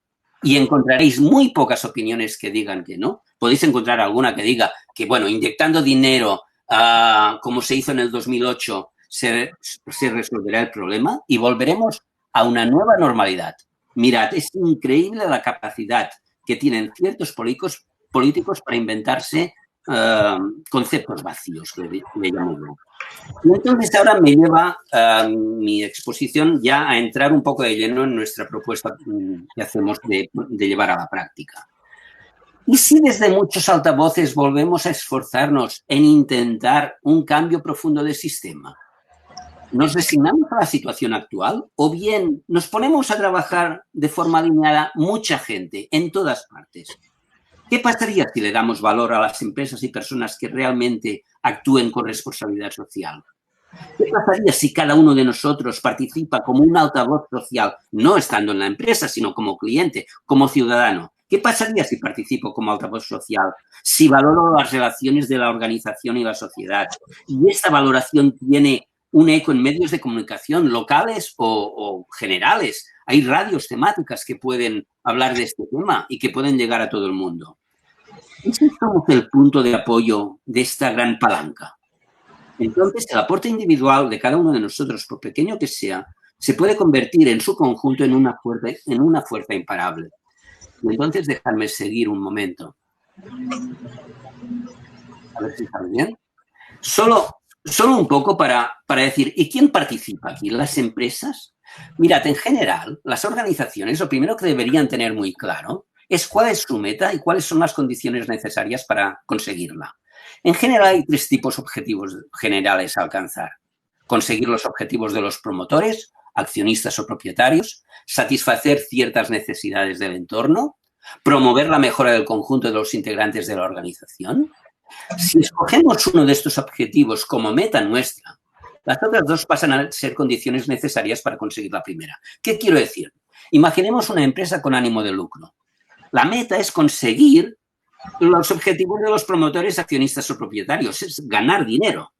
y encontraréis muy pocas opiniones que digan que no, podéis encontrar alguna que diga que, bueno, inyectando dinero, como se hizo en el 2008, se resolverá el problema y volveremos a una nueva normalidad. Mirad, es increíble la capacidad que tienen ciertos políticos para inventarse conceptos vacíos, que le llamo yo. Y entonces ahora me lleva mi exposición ya a entrar un poco de lleno en nuestra propuesta que hacemos de llevar a la práctica. ¿Y si desde muchos altavoces volvemos a esforzarnos en intentar un cambio profundo de sistema? ¿Nos resignamos a la situación actual o bien nos ponemos a trabajar de forma alineada mucha gente en todas partes? ¿Qué pasaría si le damos valor a las empresas y personas que realmente actúen con responsabilidad social? ¿Qué pasaría si cada uno de nosotros participa como un altavoz social, no estando en la empresa, sino como cliente, como ciudadano? ¿Qué pasaría si participo como altavoz social, si valoro las relaciones de la organización y la sociedad? Y esta valoración tiene un eco en medios de comunicación locales o generales. Hay radios temáticas que pueden hablar de este tema y que pueden llegar a todo el mundo. Ese es el punto de apoyo de esta gran palanca. Entonces, el aporte individual de cada uno de nosotros, por pequeño que sea, se puede convertir en su conjunto en una fuerza imparable. Y entonces, dejadme seguir un momento. A ver si sale bien. Solo un poco para decir, ¿y quién participa aquí? ¿Las empresas? Mirad, en general, las organizaciones lo primero que deberían tener muy claro es cuál es su meta y cuáles son las condiciones necesarias para conseguirla. En general, hay 3 tipos de objetivos generales a alcanzar. Conseguir los objetivos de los promotores, accionistas o propietarios, satisfacer ciertas necesidades del entorno, promover la mejora del conjunto de los integrantes de la organización. Si escogemos uno de estos objetivos como meta nuestra, las otras 2 pasan a ser condiciones necesarias para conseguir la primera. ¿Qué quiero decir? Imaginemos una empresa con ánimo de lucro. La meta es conseguir los objetivos de los promotores, accionistas o propietarios, es ganar dinero.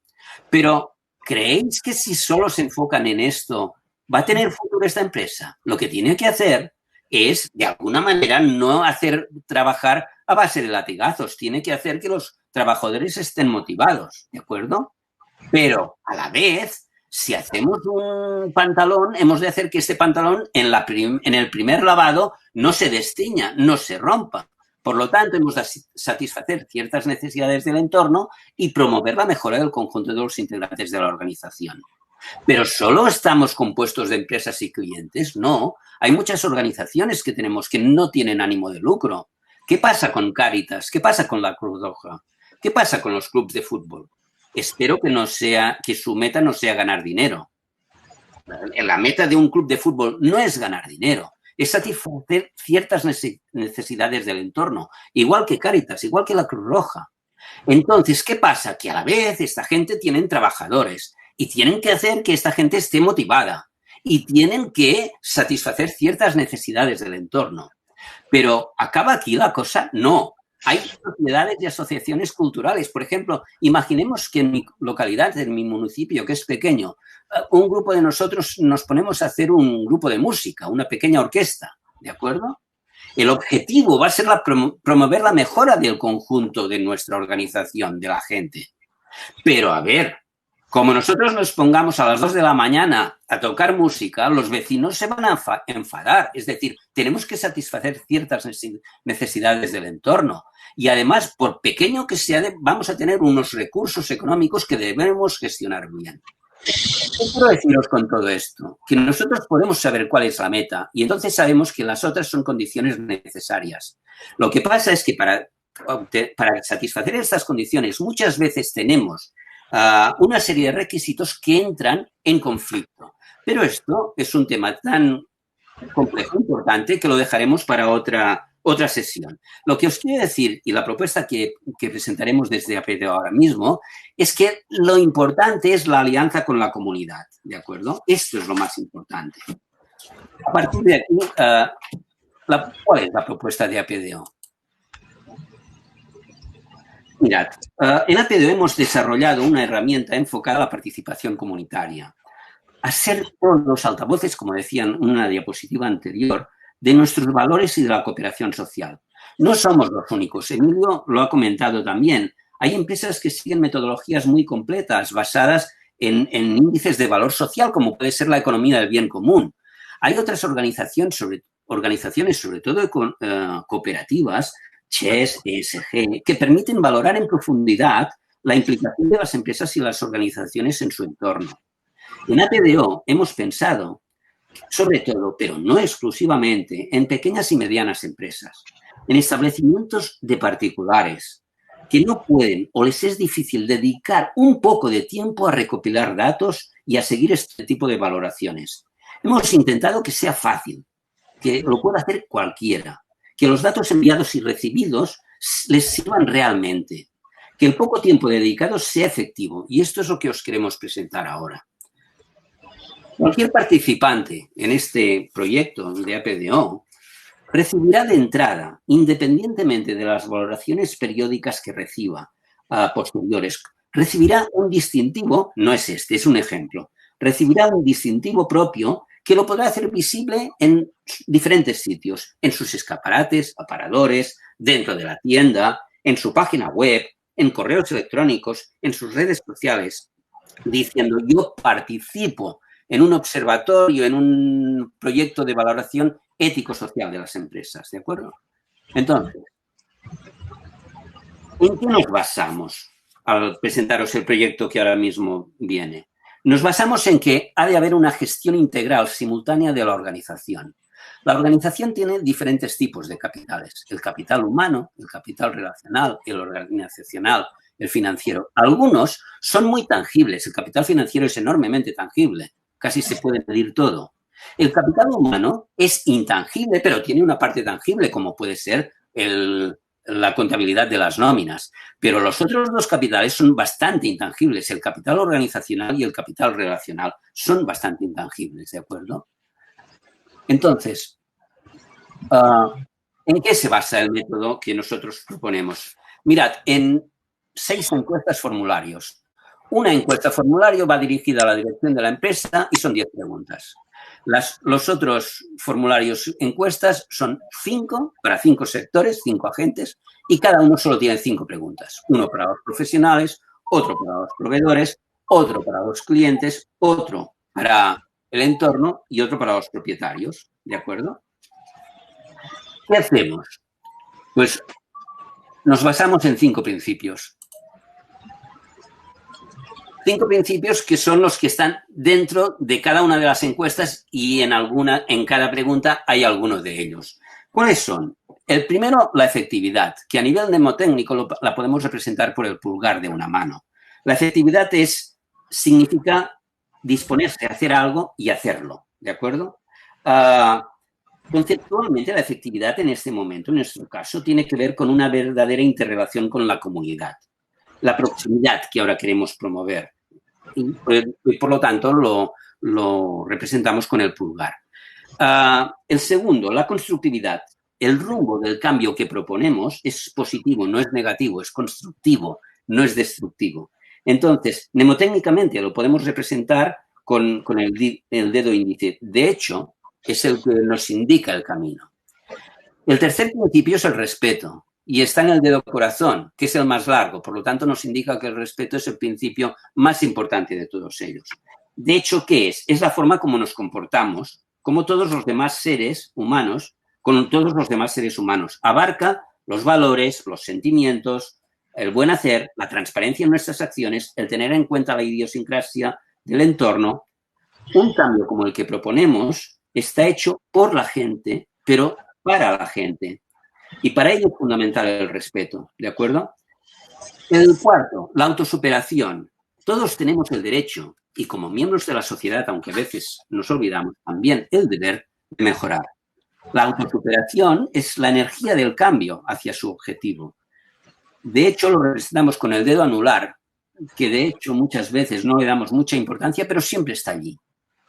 Pero, ¿creéis que si solo se enfocan en esto, va a tener futuro esta empresa? Lo que tiene que hacer es, de alguna manera, no hacer trabajar a base de latigazos. Tiene que hacer que los trabajadores estén motivados, ¿de acuerdo? Pero, a la vez, si hacemos un pantalón, hemos de hacer que este pantalón en el primer lavado no se destiña, no se rompa. Por lo tanto, hemos de satisfacer ciertas necesidades del entorno y promover la mejora del conjunto de los integrantes de la organización. Pero ¿solo estamos compuestos de empresas y clientes? No. Hay muchas organizaciones que tenemos que no tienen ánimo de lucro. ¿Qué pasa con Cáritas? ¿Qué pasa con la Cruz Roja? ¿Qué pasa con los clubes de fútbol? Espero que su meta no sea ganar dinero. La meta de un club de fútbol no es ganar dinero, es satisfacer ciertas necesidades del entorno, igual que Cáritas, igual que la Cruz Roja. Entonces, ¿qué pasa? Que a la vez esta gente tienen trabajadores y tienen que hacer que esta gente esté motivada y tienen que satisfacer ciertas necesidades del entorno. Pero ¿acaba aquí la cosa? No. Hay sociedades y asociaciones culturales. Por ejemplo, imaginemos que en mi localidad, en mi municipio, que es pequeño, un grupo de nosotros nos ponemos a hacer un grupo de música, una pequeña orquesta, ¿de acuerdo? El objetivo va a ser promover la mejora del conjunto de nuestra organización, de la gente. Pero, a ver, como nosotros nos pongamos a las 2 de la mañana a tocar música, los vecinos se van a enfadar. Es decir, tenemos que satisfacer ciertas necesidades del entorno. Y además, por pequeño que sea, vamos a tener unos recursos económicos que debemos gestionar bien. ¿Qué quiero deciros con todo esto? Que nosotros podemos saber cuál es la meta y entonces sabemos que las otras son condiciones necesarias. Lo que pasa es que para satisfacer estas condiciones muchas veces tenemos una serie de requisitos que entran en conflicto. Pero esto es un tema tan complejo, importante, que lo dejaremos para otra sesión. Lo que os quiero decir, y la propuesta que presentaremos desde APDO ahora mismo, es que lo importante es la alianza con la comunidad, ¿de acuerdo? Esto es lo más importante. A partir de aquí, ¿cuál es la propuesta de APDO? Mirad, en APDO hemos desarrollado una herramienta enfocada a la participación comunitaria, a ser todos los altavoces, como decía en una diapositiva anterior, de nuestros valores y de la cooperación social. No somos los únicos. Emilio lo ha comentado también. Hay empresas que siguen metodologías muy completas, basadas en índices de valor social, como puede ser la economía del bien común. Hay otras organizaciones, sobre todo cooperativas, CHES, ESG, que permiten valorar en profundidad la implicación de las empresas y las organizaciones en su entorno. En APDO hemos pensado, sobre todo, pero no exclusivamente, en pequeñas y medianas empresas, en establecimientos de particulares que no pueden o les es difícil dedicar un poco de tiempo a recopilar datos y a seguir este tipo de valoraciones. Hemos intentado que sea fácil, que lo pueda hacer cualquiera, que los datos enviados y recibidos les sirvan realmente, que el poco tiempo dedicado sea efectivo. Y esto es lo que os queremos presentar ahora. Cualquier participante en este proyecto de APDO recibirá de entrada, independientemente de las valoraciones periódicas que reciba posteriores, recibirá un distintivo, no es este, es un ejemplo, recibirá un distintivo propio que lo podrá hacer visible en diferentes sitios, en sus escaparates, aparadores, dentro de la tienda, en su página web, en correos electrónicos, en sus redes sociales, diciendo yo participo en un observatorio, en un proyecto de valoración ético-social de las empresas, ¿de acuerdo? Entonces, ¿en qué nos basamos al presentaros el proyecto que ahora mismo viene? Nos basamos en que ha de haber una gestión integral, simultánea de la organización. La organización tiene diferentes tipos de capitales. El capital humano, el capital relacional, el organizacional, el financiero. Algunos son muy tangibles. El capital financiero es enormemente tangible. Casi se puede medir todo. El capital humano es intangible, pero tiene una parte tangible, como puede ser la contabilidad de las nóminas. Pero los otros dos capitales son bastante intangibles. El capital organizacional y el capital relacional son bastante intangibles, ¿de acuerdo? Entonces, ¿en qué se basa el método que nosotros proponemos? Mirad, en 6 encuestas formularios. Una encuesta formulario va dirigida a la dirección de la empresa y son 10 preguntas. Los otros formularios encuestas son 5 para 5 sectores, 5 agentes, y cada uno solo tiene 5 preguntas. Uno para los profesionales, otro para los proveedores, otro para los clientes, otro para el entorno y otro para los propietarios. ¿De acuerdo? ¿Qué hacemos? Pues nos basamos en 5 principios. 5 principios que son los que están dentro de cada una de las encuestas y en cada pregunta hay algunos de ellos. ¿Cuáles son? El primero, la efectividad, que a nivel mnemotécnico la podemos representar por el pulgar de una mano. La efectividad significa disponerse a hacer algo y hacerlo, ¿de acuerdo? Conceptualmente, la efectividad en este momento, en nuestro caso, tiene que ver con una verdadera interrelación con la comunidad. La proximidad que ahora queremos promover. Y por lo tanto, lo representamos con el pulgar. El segundo, la constructividad. el rumbo del cambio que proponemos es positivo, no es negativo, es constructivo, no es destructivo. Entonces, mnemotécnicamente lo podemos representar con el dedo índice. De hecho, es el que nos indica el camino. El tercer principio es el respeto y está en el dedo corazón, que es el más largo. Por lo tanto, nos indica que el respeto es el principio más importante de todos ellos. De hecho, ¿qué es? Es la forma como nos comportamos, como todos los demás seres humanos, con todos los demás seres humanos. Abarca los valores, los sentimientos, el buen hacer, la transparencia en nuestras acciones, el tener en cuenta la idiosincrasia del entorno. Un cambio como el que proponemos está hecho por la gente, pero para la gente. Y para ello es fundamental el respeto, ¿de acuerdo? El cuarto, la autosuperación. Todos tenemos el derecho y como miembros de la sociedad, aunque a veces nos olvidamos, también el deber de mejorar. La autosuperación es la energía del cambio hacia su objetivo. De hecho, lo representamos con el dedo anular, que de hecho muchas veces no le damos mucha importancia, pero siempre está allí.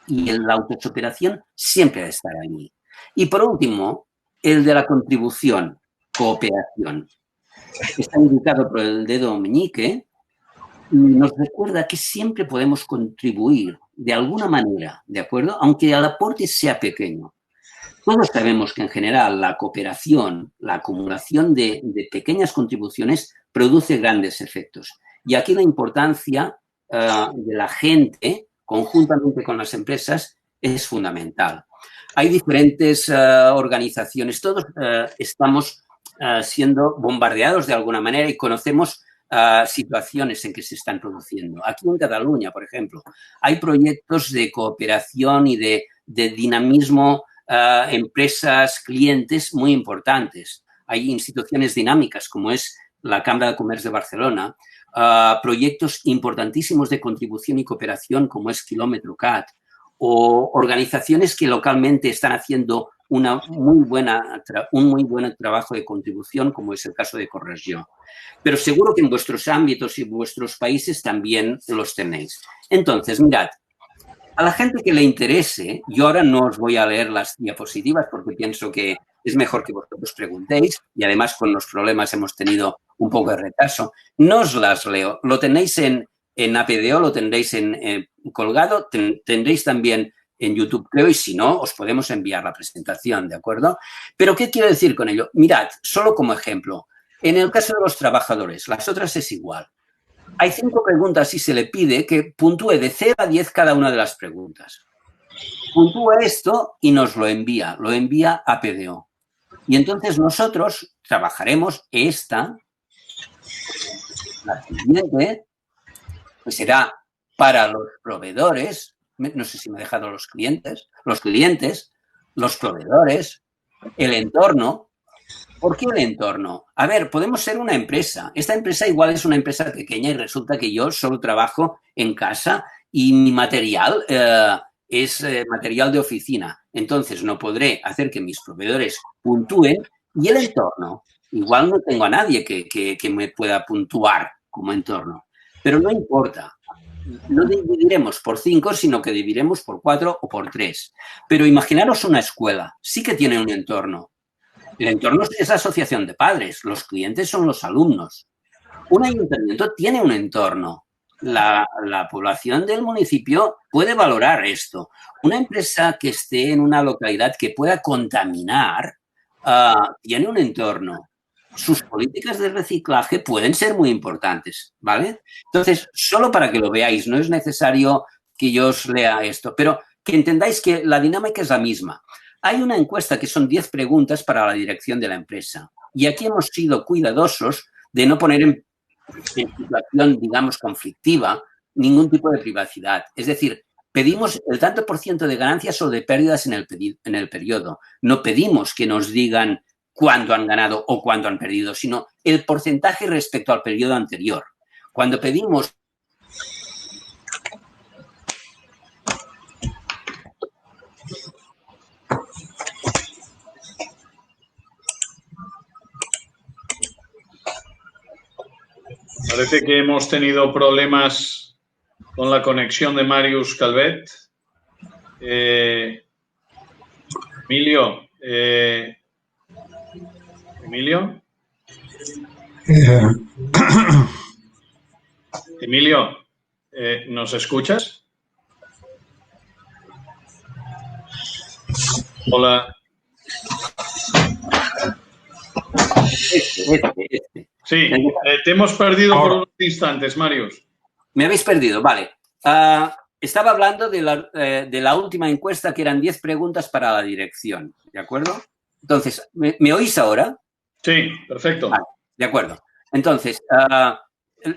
Y la autosuperación siempre ha de estar allí. Y por último, el de la contribución, cooperación. Está indicado por el dedo meñique y nos recuerda que siempre podemos contribuir de alguna manera, ¿de acuerdo? Aunque el aporte sea pequeño. Todos sabemos que en general la cooperación, la acumulación de pequeñas contribuciones produce grandes efectos. Y aquí la importancia de la gente, conjuntamente con las empresas, es fundamental. Hay diferentes organizaciones, todos estamos siendo bombardeados de alguna manera y conocemos situaciones en que se están produciendo. Aquí en Cataluña, por ejemplo, hay proyectos de cooperación y de dinamismo, empresas, clientes muy importantes. Hay instituciones dinámicas como es la Cámara de Comercio de Barcelona, proyectos importantísimos de contribución y cooperación como es Kilómetro Cat, o organizaciones que localmente están haciendo un muy buen trabajo de contribución, como es el caso de Corregió. Pero seguro que en vuestros ámbitos y vuestros países también los tenéis. Entonces, mirad, a la gente que le interese, yo ahora no os voy a leer las diapositivas porque pienso que es mejor que vosotros preguntéis y además con los problemas hemos tenido un poco de retraso. No os las leo. Lo tenéis en APDO, lo tendréis colgado, tendréis también en YouTube, creo, y si no, os podemos enviar la presentación, ¿de acuerdo? Pero, ¿qué quiero decir con ello? Mirad, solo como ejemplo, en el caso de los trabajadores, las otras es igual. Hay 5 preguntas y se le pide que puntúe de 0 a 10 cada una de las preguntas. Puntúa esto y nos lo envía a PDO. Y entonces nosotros trabajaremos la siguiente, que será para los proveedores, no sé si me he dejado los clientes, los proveedores, el entorno. ¿Por qué el entorno? A ver, podemos ser una empresa. Esta empresa igual es una empresa pequeña y resulta que yo solo trabajo en casa y mi material es material de oficina. Entonces, no podré hacer que mis proveedores puntúen. Y el entorno, igual no tengo a nadie que me pueda puntuar como entorno. Pero no importa. No dividiremos por 5, sino que dividiremos por 4 o por 3. Pero imaginaros una escuela. Sí que tiene un entorno. El entorno es la asociación de padres, los clientes son los alumnos. Un ayuntamiento tiene un entorno. La población del municipio puede valorar esto. Una empresa que esté en una localidad que pueda contaminar tiene un entorno. Sus políticas de reciclaje pueden ser muy importantes, ¿vale? Entonces, solo para que lo veáis, no es necesario que yo os lea esto, pero que entendáis que la dinámica es la misma. Hay una encuesta que son 10 preguntas para la dirección de la empresa. Y aquí hemos sido cuidadosos de no poner en situación, digamos, conflictiva ningún tipo de privacidad. Es decir, pedimos el tanto por ciento de ganancias o de pérdidas en el periodo. No pedimos que nos digan cuándo han ganado o cuándo han perdido, sino el porcentaje respecto al periodo anterior. Cuando pedimos Parece que hemos tenido problemas con la conexión de Màrius Calvet. Emilio, Emilio. Emilio, ¿nos escuchas? Hola. Sí, te hemos perdido por unos instantes, Marius. Me habéis perdido, vale. Estaba hablando de la última encuesta, que eran 10 preguntas para la dirección, ¿de acuerdo? Entonces, ¿me oís ahora? Sí, perfecto. Vale, de acuerdo. Entonces,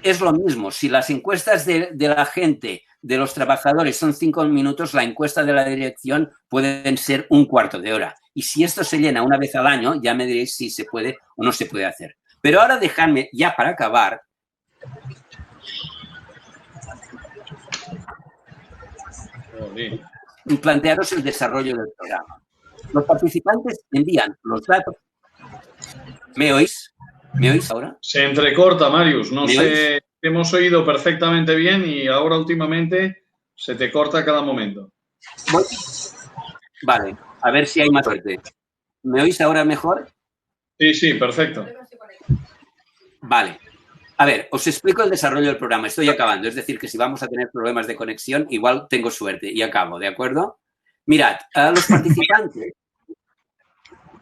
es lo mismo. Si las encuestas de la gente, de los trabajadores, son 5 minutos, la encuesta de la dirección pueden ser un cuarto de hora. Y si esto se llena una vez al año, ya me diréis si se puede o no se puede hacer. Pero ahora dejadme, ya para acabar, plantearos el desarrollo del programa. Los participantes envían los datos. ¿Me oís? ¿Me oís ahora? Se entrecorta, Marius. No sé, te hemos oído perfectamente bien y ahora últimamente se te corta cada momento. Vale, a ver si hay más suerte. ¿Me oís ahora mejor? Sí, sí, perfecto. Vale. A ver, os explico el desarrollo del programa. Estoy acabando. Es decir, que si vamos a tener problemas de conexión, igual tengo suerte y acabo, ¿de acuerdo? Mirad, los participantes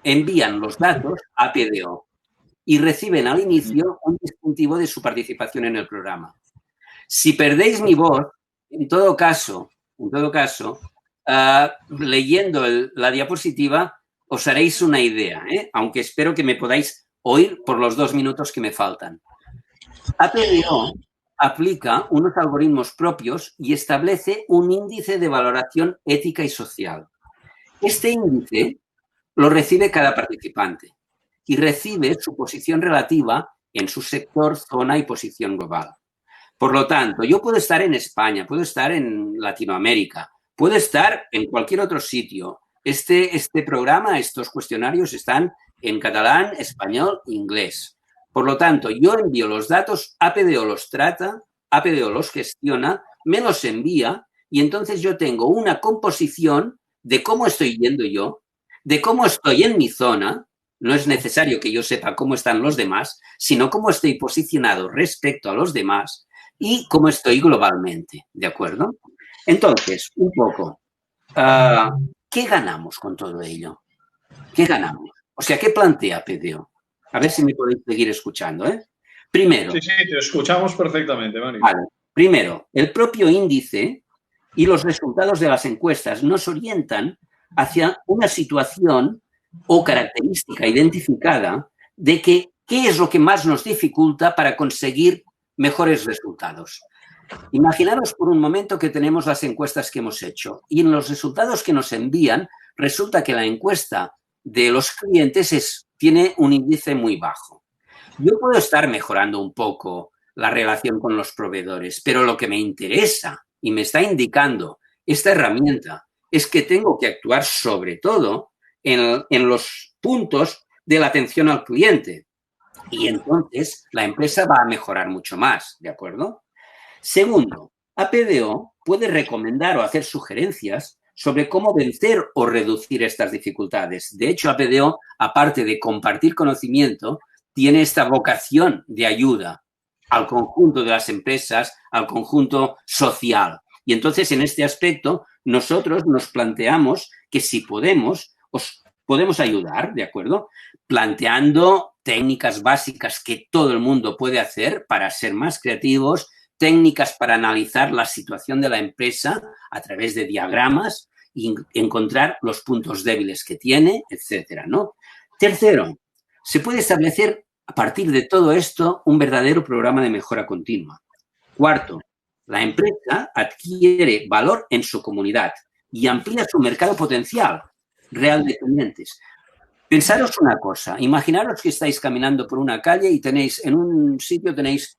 envían los datos a PDO y reciben al inicio un distintivo de su participación en el programa. Si perdéis mi voz, en todo caso, leyendo la diapositiva, os haréis una idea, aunque espero que me podáis oír por los 2 minutos que me faltan. APDO aplica unos algoritmos propios y establece un índice de valoración ética y social. Este índice lo recibe cada participante y recibe su posición relativa en su sector, zona y posición global. Por lo tanto, yo puedo estar en España, puedo estar en Latinoamérica, puedo estar en cualquier otro sitio. Este programa, estos cuestionarios están en catalán, español e inglés. Por lo tanto, yo envío los datos, APDO los trata, APDO los gestiona, me los envía y entonces yo tengo una composición de cómo estoy yendo yo, de cómo estoy en mi zona. No es necesario que yo sepa cómo están los demás, sino cómo estoy posicionado respecto a los demás y cómo estoy globalmente, ¿de acuerdo? Entonces, un poco, ¿qué ganamos con todo ello? ¿Qué ganamos? O sea, ¿qué plantea PDO? A ver si me podéis seguir escuchando, ¿eh? Primero. Sí, te escuchamos perfectamente, Mario. Vale. Primero, el propio índice y los resultados de las encuestas nos orientan hacia una situación o característica identificada de qué es lo que más nos dificulta para conseguir mejores resultados. Imaginaros por un momento que tenemos las encuestas que hemos hecho y en los resultados que nos envían resulta que la encuesta de los clientes tiene un índice muy bajo. Yo puedo estar mejorando un poco la relación con los proveedores, pero lo que me interesa y me está indicando esta herramienta es que tengo que actuar sobre todo en los puntos de la atención al cliente. Y entonces la empresa va a mejorar mucho más, ¿de acuerdo? Segundo, APDO puede recomendar o hacer sugerencias sobre cómo vencer o reducir estas dificultades. De hecho, APDO, aparte de compartir conocimiento, tiene esta vocación de ayuda al conjunto de las empresas, al conjunto social. Y entonces, en este aspecto, nosotros nos planteamos que si podemos, os podemos ayudar, ¿de acuerdo? Planteando técnicas básicas que todo el mundo puede hacer para ser más creativos, técnicas para analizar la situación de la empresa a través de diagramas y encontrar los puntos débiles que tiene, etcétera, ¿no? Tercero, se puede establecer a partir de todo esto un verdadero programa de mejora continua. Cuarto, la empresa adquiere valor en su comunidad y amplía su mercado potencial real de clientes. Pensaros una cosa, imaginaros que estáis caminando por una calle y tenéis, en un sitio tenéis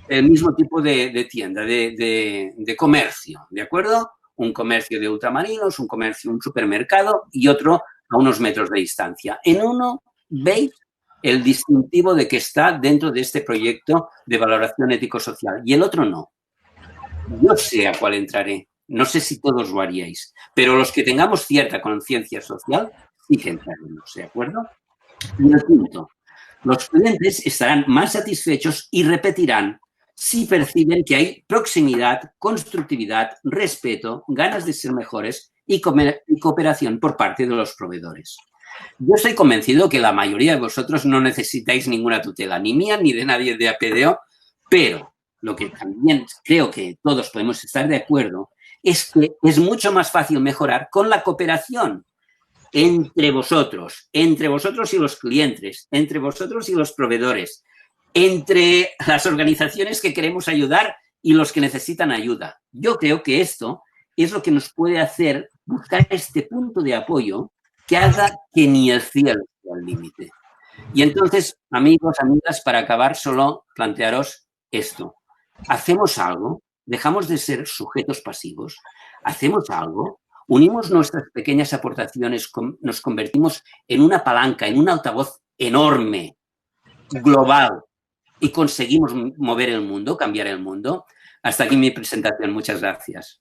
el mismo tipo de tienda, de comercio, ¿de acuerdo? Un comercio de ultramarinos, un supermercado y otro a unos metros de distancia. En uno veis el distintivo de que está dentro de este proyecto de valoración ético-social y el otro no. Yo sé a cuál entraré. No sé si todos lo haríais, pero los que tengamos cierta conciencia social, sí que entraremos, ¿de acuerdo? Y el quinto, los clientes estarán más satisfechos y repetirán si perciben que hay proximidad, constructividad, respeto, ganas de ser mejores y cooperación por parte de los proveedores. Yo estoy convencido que la mayoría de vosotros no necesitáis ninguna tutela, ni mía ni de nadie de APDO, pero lo que también creo que todos podemos estar de acuerdo es que es mucho más fácil mejorar con la cooperación entre vosotros y los clientes, entre vosotros y los proveedores, entre las organizaciones que queremos ayudar y los que necesitan ayuda. Yo creo que esto es lo que nos puede hacer buscar este punto de apoyo que haga que ni el cielo sea el límite. Y entonces, amigos, amigas, para acabar, solo plantearos esto. ¿Hacemos algo? ¿Dejamos de ser sujetos pasivos? ¿Hacemos algo? ¿Unimos nuestras pequeñas aportaciones? ¿Nos convertimos en una palanca, en un altavoz enorme, global, y conseguimos mover el mundo, cambiar el mundo? Hasta aquí mi presentación. Muchas gracias.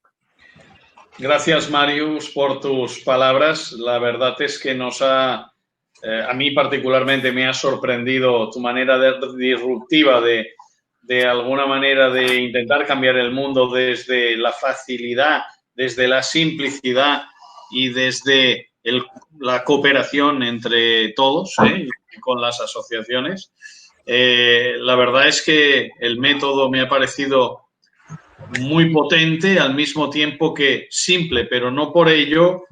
Gracias, Marius, por tus palabras. La verdad es que a mí particularmente me ha sorprendido tu manera disruptiva de alguna manera de intentar cambiar el mundo desde la facilidad, desde la simplicidad y desde la cooperación entre todos, con las asociaciones. La verdad es que el método me ha parecido muy potente, al mismo tiempo que simple, pero no por ello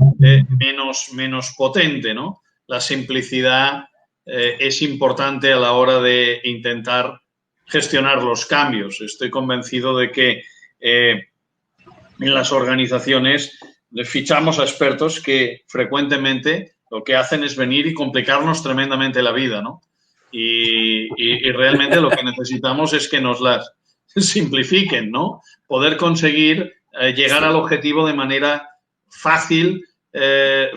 menos potente, ¿no? La simplicidad es importante a la hora de intentar gestionar los cambios. Estoy convencido de que en las organizaciones fichamos a expertos que frecuentemente lo que hacen es venir y complicarnos tremendamente la vida, ¿no? Y realmente lo que necesitamos es que nos las simplifiquen, ¿no? Poder conseguir llegar al objetivo de manera fácil,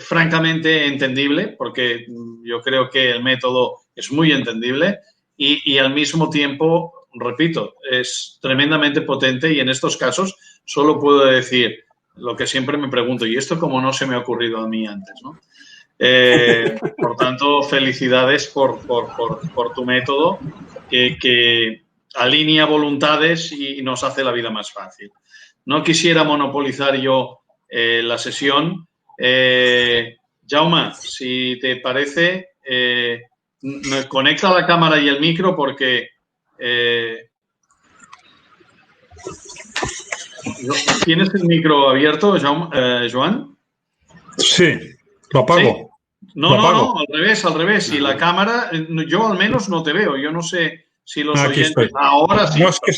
francamente entendible, porque yo creo que el método es muy entendible y al mismo tiempo, repito, es tremendamente potente y en estos casos solo puedo decir lo que siempre me pregunto, ¿y esto cómo no se me ha ocurrido a mí antes, ¿no? Por tanto, felicidades por tu método que alinea voluntades y nos hace la vida más fácil. No quisiera monopolizar yo la sesión. Jaume, si te parece, conecta la cámara y el micro porque... ¿Tienes el micro abierto, Joan? Sí, lo apago. ¿Sí? No, al revés. Si la cámara, yo al menos no te veo. Yo no sé si los oyentes... Estoy. Ahora sí, no, es que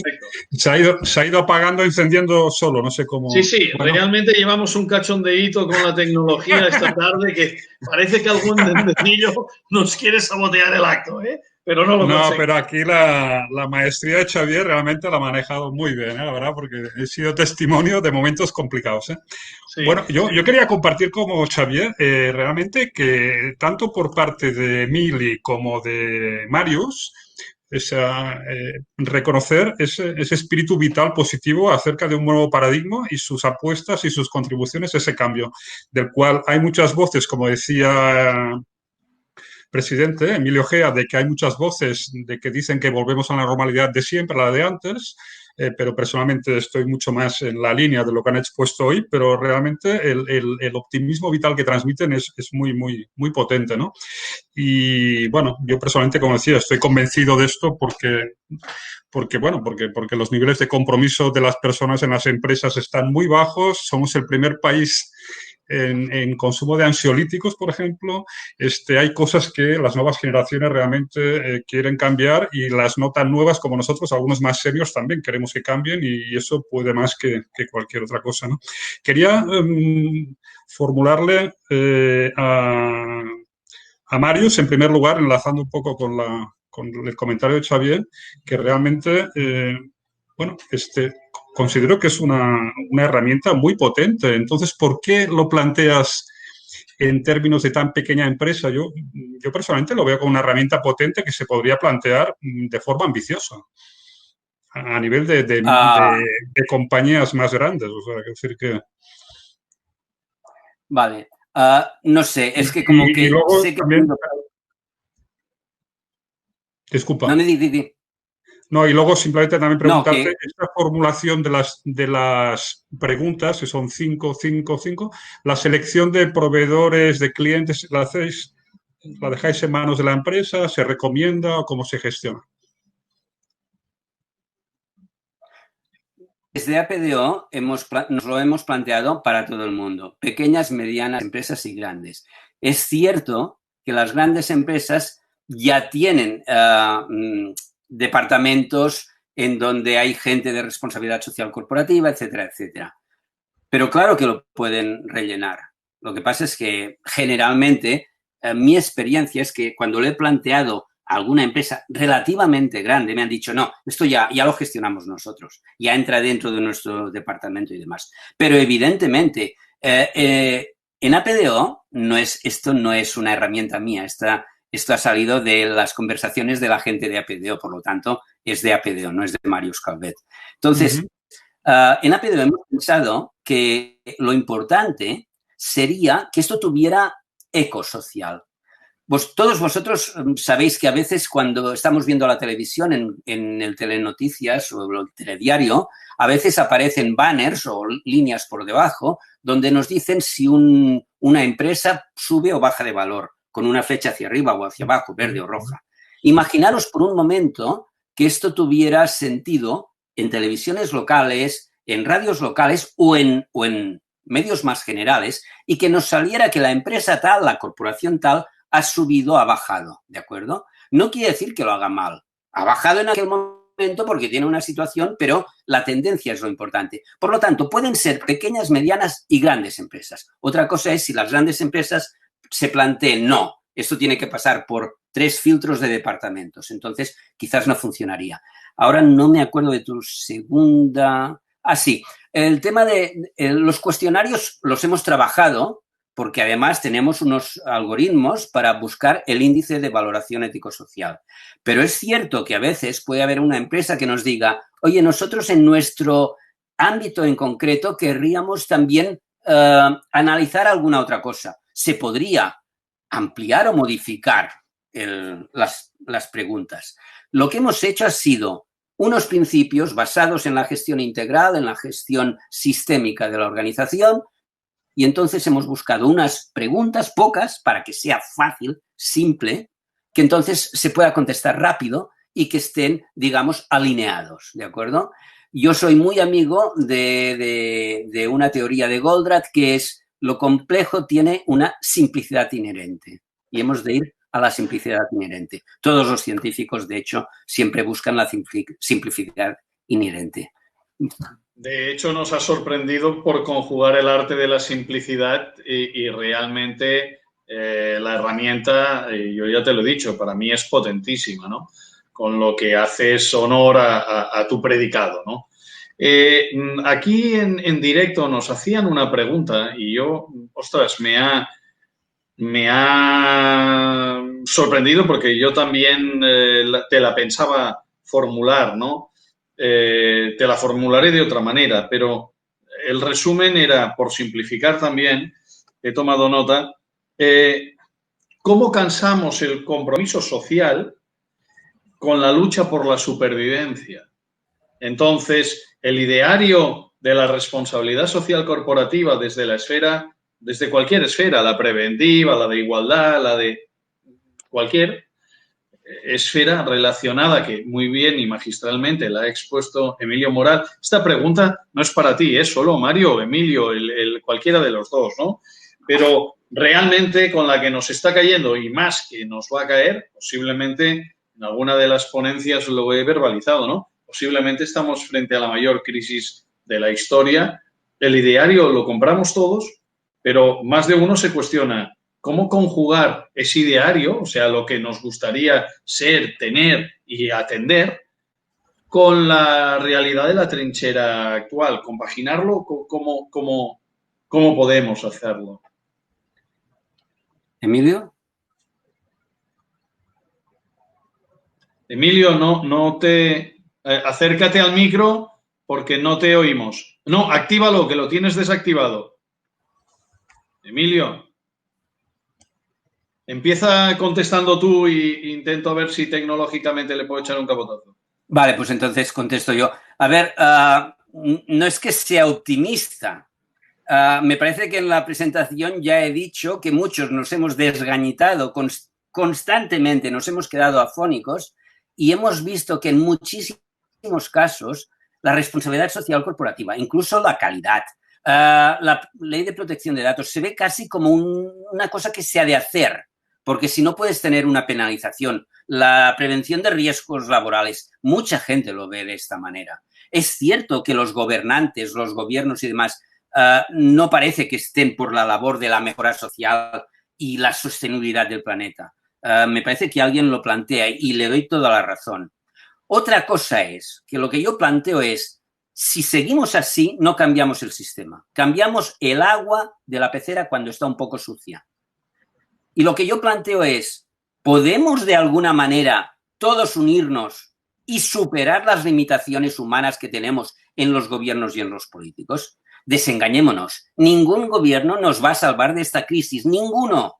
se ha ido apagando, encendiendo solo, no sé cómo... Sí, bueno. Realmente llevamos un cachondeíto con la tecnología esta tarde que parece que algún dendecillo nos quiere sabotear el acto, ¿eh? Pero no lo conseguimos. Pero aquí la maestría de Xavier realmente la ha manejado muy bien, la verdad, porque he sido testimonio de momentos complicados. Sí, bueno, yo quería compartir como Xavier realmente que tanto por parte de Emili como de Marius, reconocer ese espíritu vital positivo acerca de un nuevo paradigma y sus apuestas y sus contribuciones a ese cambio, del cual hay muchas voces, como decía... presidente, Emilio Gea, de que hay muchas voces de que dicen que volvemos a la normalidad de siempre, a la de antes, pero personalmente estoy mucho más en la línea de lo que han expuesto hoy, pero realmente el optimismo vital que transmiten es muy, muy, muy potente, ¿no? Y bueno, yo personalmente, como decía, estoy convencido de esto porque los niveles de compromiso de las personas en las empresas están muy bajos. Somos el primer país en consumo de ansiolíticos, por ejemplo. Hay cosas que las nuevas generaciones realmente quieren cambiar y las no tan nuevas como nosotros, algunos más serios también queremos que cambien y eso puede más que cualquier otra cosa, ¿no? Quería formularle a Marius, en primer lugar, enlazando un poco con el comentario de Xavier, que realmente, considero que es una herramienta muy potente. Entonces, ¿por qué lo planteas en términos de tan pequeña empresa? Yo personalmente lo veo como una herramienta potente que se podría plantear de forma ambiciosa a nivel de compañías más grandes. O sea, quiero decir que... Vale. No sé, es que como que... luego sé que... también... Disculpa. No me di. No, y luego simplemente también preguntarte, No, esta formulación de las preguntas, que son 5, la selección de proveedores, de clientes, ¿la dejáis en manos de la empresa? ¿Se recomienda o cómo se gestiona? Desde APDO nos lo hemos planteado para todo el mundo, pequeñas, medianas empresas y grandes. Es cierto que las grandes empresas ya tienen departamentos en donde hay gente de responsabilidad social corporativa, etcétera, etcétera. Pero claro que lo pueden rellenar. Lo que pasa es que generalmente mi experiencia es que cuando le he planteado a alguna empresa relativamente grande, me han dicho, no, esto ya lo gestionamos nosotros, ya entra dentro de nuestro departamento y demás. Pero evidentemente, en APDO esto no es una herramienta mía, esto ha salido de las conversaciones de la gente de APDO, por lo tanto, es de APDO, no es de Màrius Calvet. Entonces, en APDO hemos pensado que lo importante sería que esto tuviera eco social. Todos vosotros sabéis que a veces cuando estamos viendo la televisión en el Telenoticias o el Telediario, a veces aparecen banners o líneas por debajo donde nos dicen si una empresa sube o baja de valor, con una flecha hacia arriba o hacia abajo, verde o roja. Imaginaros por un momento que esto tuviera sentido en televisiones locales, en radios locales o en medios más generales y que nos saliera que la empresa tal, la corporación tal, ha subido, ha bajado, ¿de acuerdo? No quiere decir que lo haga mal. Ha bajado en aquel momento porque tiene una situación, pero la tendencia es lo importante. Por lo tanto, pueden ser pequeñas, medianas y grandes empresas. Otra cosa es si las grandes empresas se planteen, no, esto tiene que pasar por 3 filtros de departamentos. Entonces, quizás no funcionaría. Ahora no me acuerdo de tu segunda... sí. El tema de los cuestionarios los hemos trabajado porque además tenemos unos algoritmos para buscar el índice de valoración ético-social. Pero es cierto que a veces puede haber una empresa que nos diga, oye, nosotros en nuestro ámbito en concreto querríamos también analizar alguna otra cosa. Se podría ampliar o modificar las preguntas. Lo que hemos hecho ha sido unos principios basados en la gestión integral, en la gestión sistémica de la organización, y entonces hemos buscado unas preguntas, pocas, para que sea fácil, simple, que entonces se pueda contestar rápido y que estén, digamos, alineados, ¿de acuerdo? Yo soy muy amigo de una teoría de Goldratt que es lo complejo tiene una simplicidad inherente y hemos de ir a la simplicidad inherente. Todos los científicos, de hecho, siempre buscan la simplicidad inherente. De hecho, nos ha sorprendido por conjugar el arte de la simplicidad y realmente la herramienta, yo ya te lo he dicho, para mí es potentísima, ¿no? Con lo que haces honor a tu predicado, ¿no? Aquí en directo nos hacían una pregunta y yo, ostras, me ha sorprendido porque yo también te la pensaba formular, ¿no? Te la formularé de otra manera, pero el resumen era, por simplificar también, he tomado nota, ¿cómo cansamos el compromiso social con la lucha por la supervivencia? Entonces, el ideario de la responsabilidad social corporativa desde la esfera, desde cualquier esfera, la preventiva, la de igualdad, la de cualquier esfera relacionada, que muy bien y magistralmente la ha expuesto Emilio Moral. Esta pregunta no es para ti, es solo Mario o Emilio, cualquiera de los dos, ¿no? Pero realmente con la que nos está cayendo y más que nos va a caer, posiblemente en alguna de las ponencias lo he verbalizado, ¿no? Posiblemente estamos frente a la mayor crisis de la historia. El ideario lo compramos todos, pero más de uno se cuestiona cómo conjugar ese ideario, o sea, lo que nos gustaría ser, tener y atender, con la realidad de la trinchera actual. Compaginarlo, ¿cómo podemos hacerlo? ¿Emilio? Emilio, no te... acércate al micro porque no te oímos. No, actívalo, que lo tienes desactivado. Emilio. Empieza contestando tú e intento ver si tecnológicamente le puedo echar un capotazo. Vale, pues entonces contesto yo. A ver, no es que sea optimista. Me parece que en la presentación ya he dicho que muchos nos hemos desgañitado constantemente, nos hemos quedado afónicos y hemos visto que en muchísimos casos la responsabilidad social corporativa, incluso la calidad, la ley de protección de datos, se ve casi como una cosa que se ha de hacer, porque si no puedes tener una penalización, la prevención de riesgos laborales, mucha gente lo ve de esta manera. Es cierto que los gobernantes, los gobiernos y demás no parece que estén por la labor de la mejora social y la sostenibilidad del planeta. Me parece que alguien lo plantea y le doy toda la razón. Otra cosa es que lo que yo planteo es, si seguimos así, no cambiamos el sistema. Cambiamos el agua de la pecera cuando está un poco sucia. Y lo que yo planteo es, ¿podemos de alguna manera todos unirnos y superar las limitaciones humanas que tenemos en los gobiernos y en los políticos? Desengañémonos. Ningún gobierno nos va a salvar de esta crisis. Ninguno.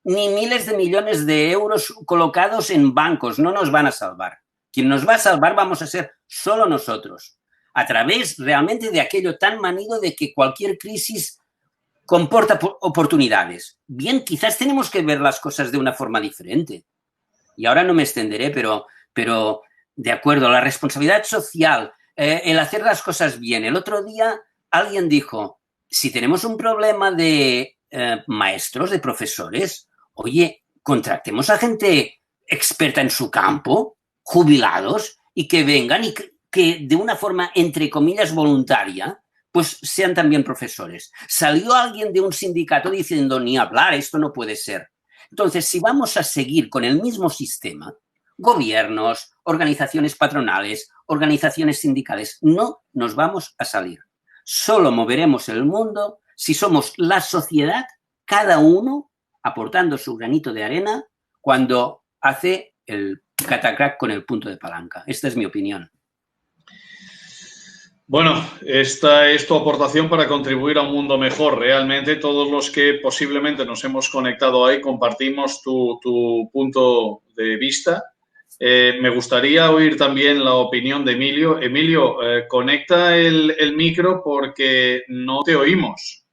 Ni miles de millones de euros colocados en bancos no nos van a salvar. Quien nos va a salvar vamos a ser solo nosotros. A través realmente de aquello tan manido de que cualquier crisis comporta oportunidades. Bien, quizás tenemos que ver las cosas de una forma diferente. Y ahora no me extenderé, pero de acuerdo, la responsabilidad social, el hacer las cosas bien. El otro día alguien dijo, si tenemos un problema de maestros, de profesores, oye, contractemos a gente experta en su campo, jubilados, y que vengan y que de una forma, entre comillas, voluntaria, pues sean también profesores. Salió alguien de un sindicato diciendo, ni hablar, esto no puede ser. Entonces, si vamos a seguir con el mismo sistema, gobiernos, organizaciones patronales, organizaciones sindicales, no nos vamos a salir. Solo moveremos el mundo si somos la sociedad, cada uno aportando su granito de arena cuando hace el catacrack con el punto de palanca. Esta es mi opinión. Bueno, esta es tu aportación para contribuir a un mundo mejor. Realmente todos los que posiblemente nos hemos conectado ahí compartimos tu punto de vista. Me gustaría oír también la opinión de Emilio. Emilio, conecta el micro porque no te oímos.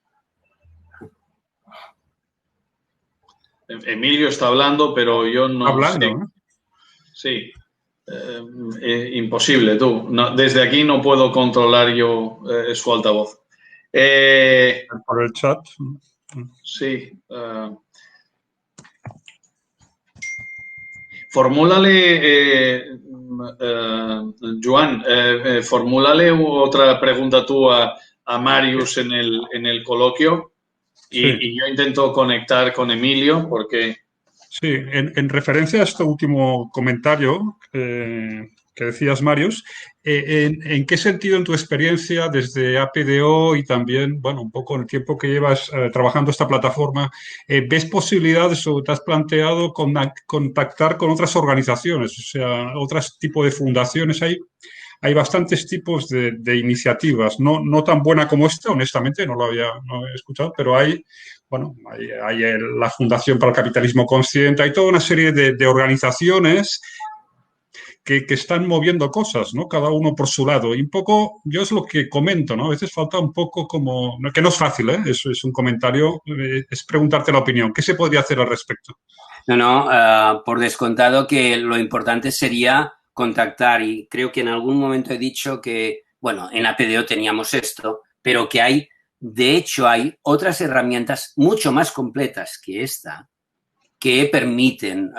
Emilio está hablando, pero yo no hablando, sé. ¿no? Sí. Imposible, tú. No, desde aquí no puedo controlar yo su altavoz. Por el chat. Sí. Formúlale, Joan, formúlale otra pregunta tú a Marius en el coloquio y yo intento conectar con Emilio porque... Sí, en referencia a este último comentario que decías, Marius, ¿en qué sentido en tu experiencia desde APDO y también, bueno, un poco en el tiempo que llevas trabajando esta plataforma, ves posibilidades o te has planteado contactar con otras organizaciones, o sea, otros tipos de fundaciones? Hay bastantes tipos de iniciativas, no tan buena como esta, honestamente, no he escuchado, pero hay... Bueno, hay la Fundación para el Capitalismo Consciente, hay toda una serie de organizaciones que están moviendo cosas, ¿no? Cada uno por su lado. Y un poco, yo es lo que comento, ¿no? A veces falta un poco como... Que no es fácil, ¿eh? Eso es un comentario, es preguntarte la opinión. ¿Qué se podría hacer al respecto? No, por descontado que lo importante sería contactar y creo que en algún momento he dicho que, bueno, en APDO teníamos esto, pero que hay... De hecho, hay otras herramientas mucho más completas que esta que permiten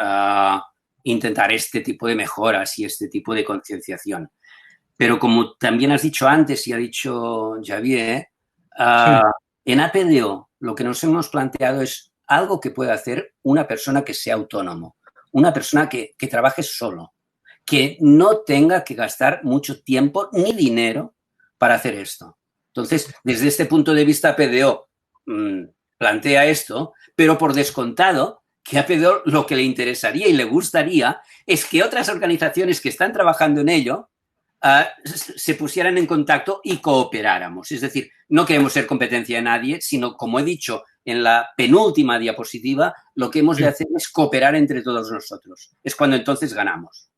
intentar este tipo de mejoras y este tipo de concienciación. Pero como también has dicho antes y ha dicho Xavier, en APDO lo que nos hemos planteado es algo que pueda hacer una persona que sea autónomo, una persona que trabaje solo, que no tenga que gastar mucho tiempo ni dinero para hacer esto. Entonces, desde este punto de vista, APDO plantea esto, pero por descontado que a APDO lo que le interesaría y le gustaría es que otras organizaciones que están trabajando en ello se pusieran en contacto y cooperáramos. Es decir, no queremos ser competencia de nadie, sino, como he dicho, en la penúltima diapositiva, lo que hemos de hacer es cooperar entre todos nosotros. Es cuando entonces ganamos.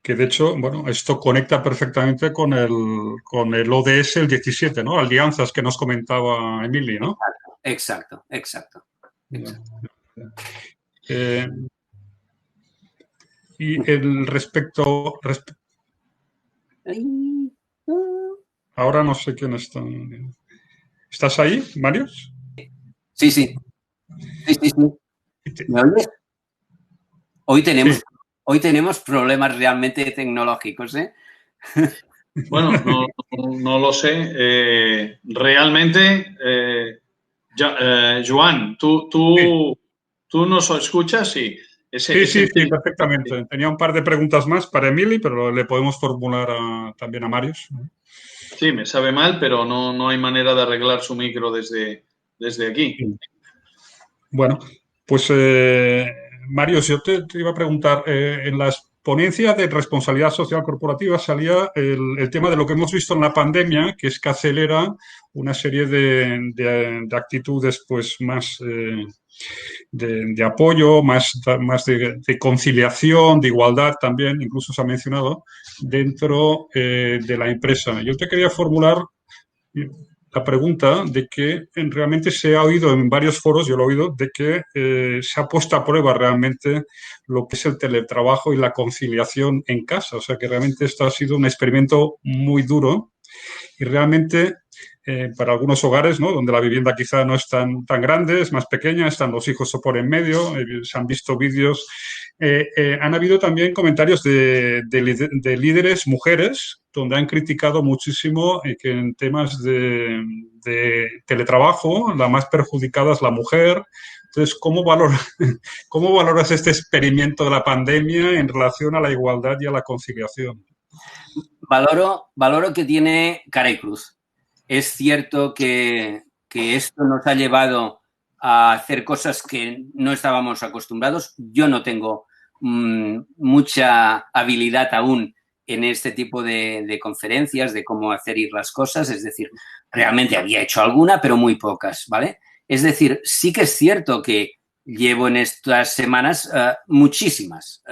Que de hecho, bueno, esto conecta perfectamente con el ODS, el 17, ¿no? Alianzas que nos comentaba Emily, ¿no? Exacto. Y el respecto... Ahora no sé quién está. ¿Estás ahí, Marius? Sí. ¿Me oyes? Hoy tenemos problemas realmente tecnológicos, ¿eh? Bueno, no lo sé. Realmente, Joan, ¿tú nos escuchas? Sí. Sí, perfectamente. Tenía un par de preguntas más para Emily, pero le podemos formular también a Marius. Sí, me sabe mal, pero no hay manera de arreglar su micro desde aquí. Bueno, pues Marius, yo te iba a preguntar, en las ponencias de responsabilidad social corporativa salía el tema de lo que hemos visto en la pandemia, que es que acelera una serie de actitudes pues más de apoyo, más de conciliación, de igualdad también, incluso se ha mencionado, dentro de la empresa. Yo te quería formular la pregunta de que realmente se ha oído en varios foros, yo lo he oído, de que se ha puesto a prueba realmente lo que es el teletrabajo y la conciliación en casa. O sea, que realmente esto ha sido un experimento muy duro y realmente para algunos hogares, ¿no?, donde la vivienda quizá no es tan grande, es más pequeña, están los hijos por en medio, se han visto vídeos. Han habido también comentarios de líderes mujeres donde han criticado muchísimo que en temas de teletrabajo la más perjudicada es la mujer. Entonces, ¿cómo valoras este experimento de la pandemia en relación a la igualdad y a la conciliación? Valoro que tiene cara y cruz. Es cierto que esto nos ha llevado a hacer cosas que no estábamos acostumbrados. Yo no tengo mucha habilidad aún en este tipo de conferencias, de cómo hacer ir las cosas. Es decir, realmente había hecho alguna, pero muy pocas, ¿vale? Es decir, sí que es cierto que llevo en estas semanas muchísimas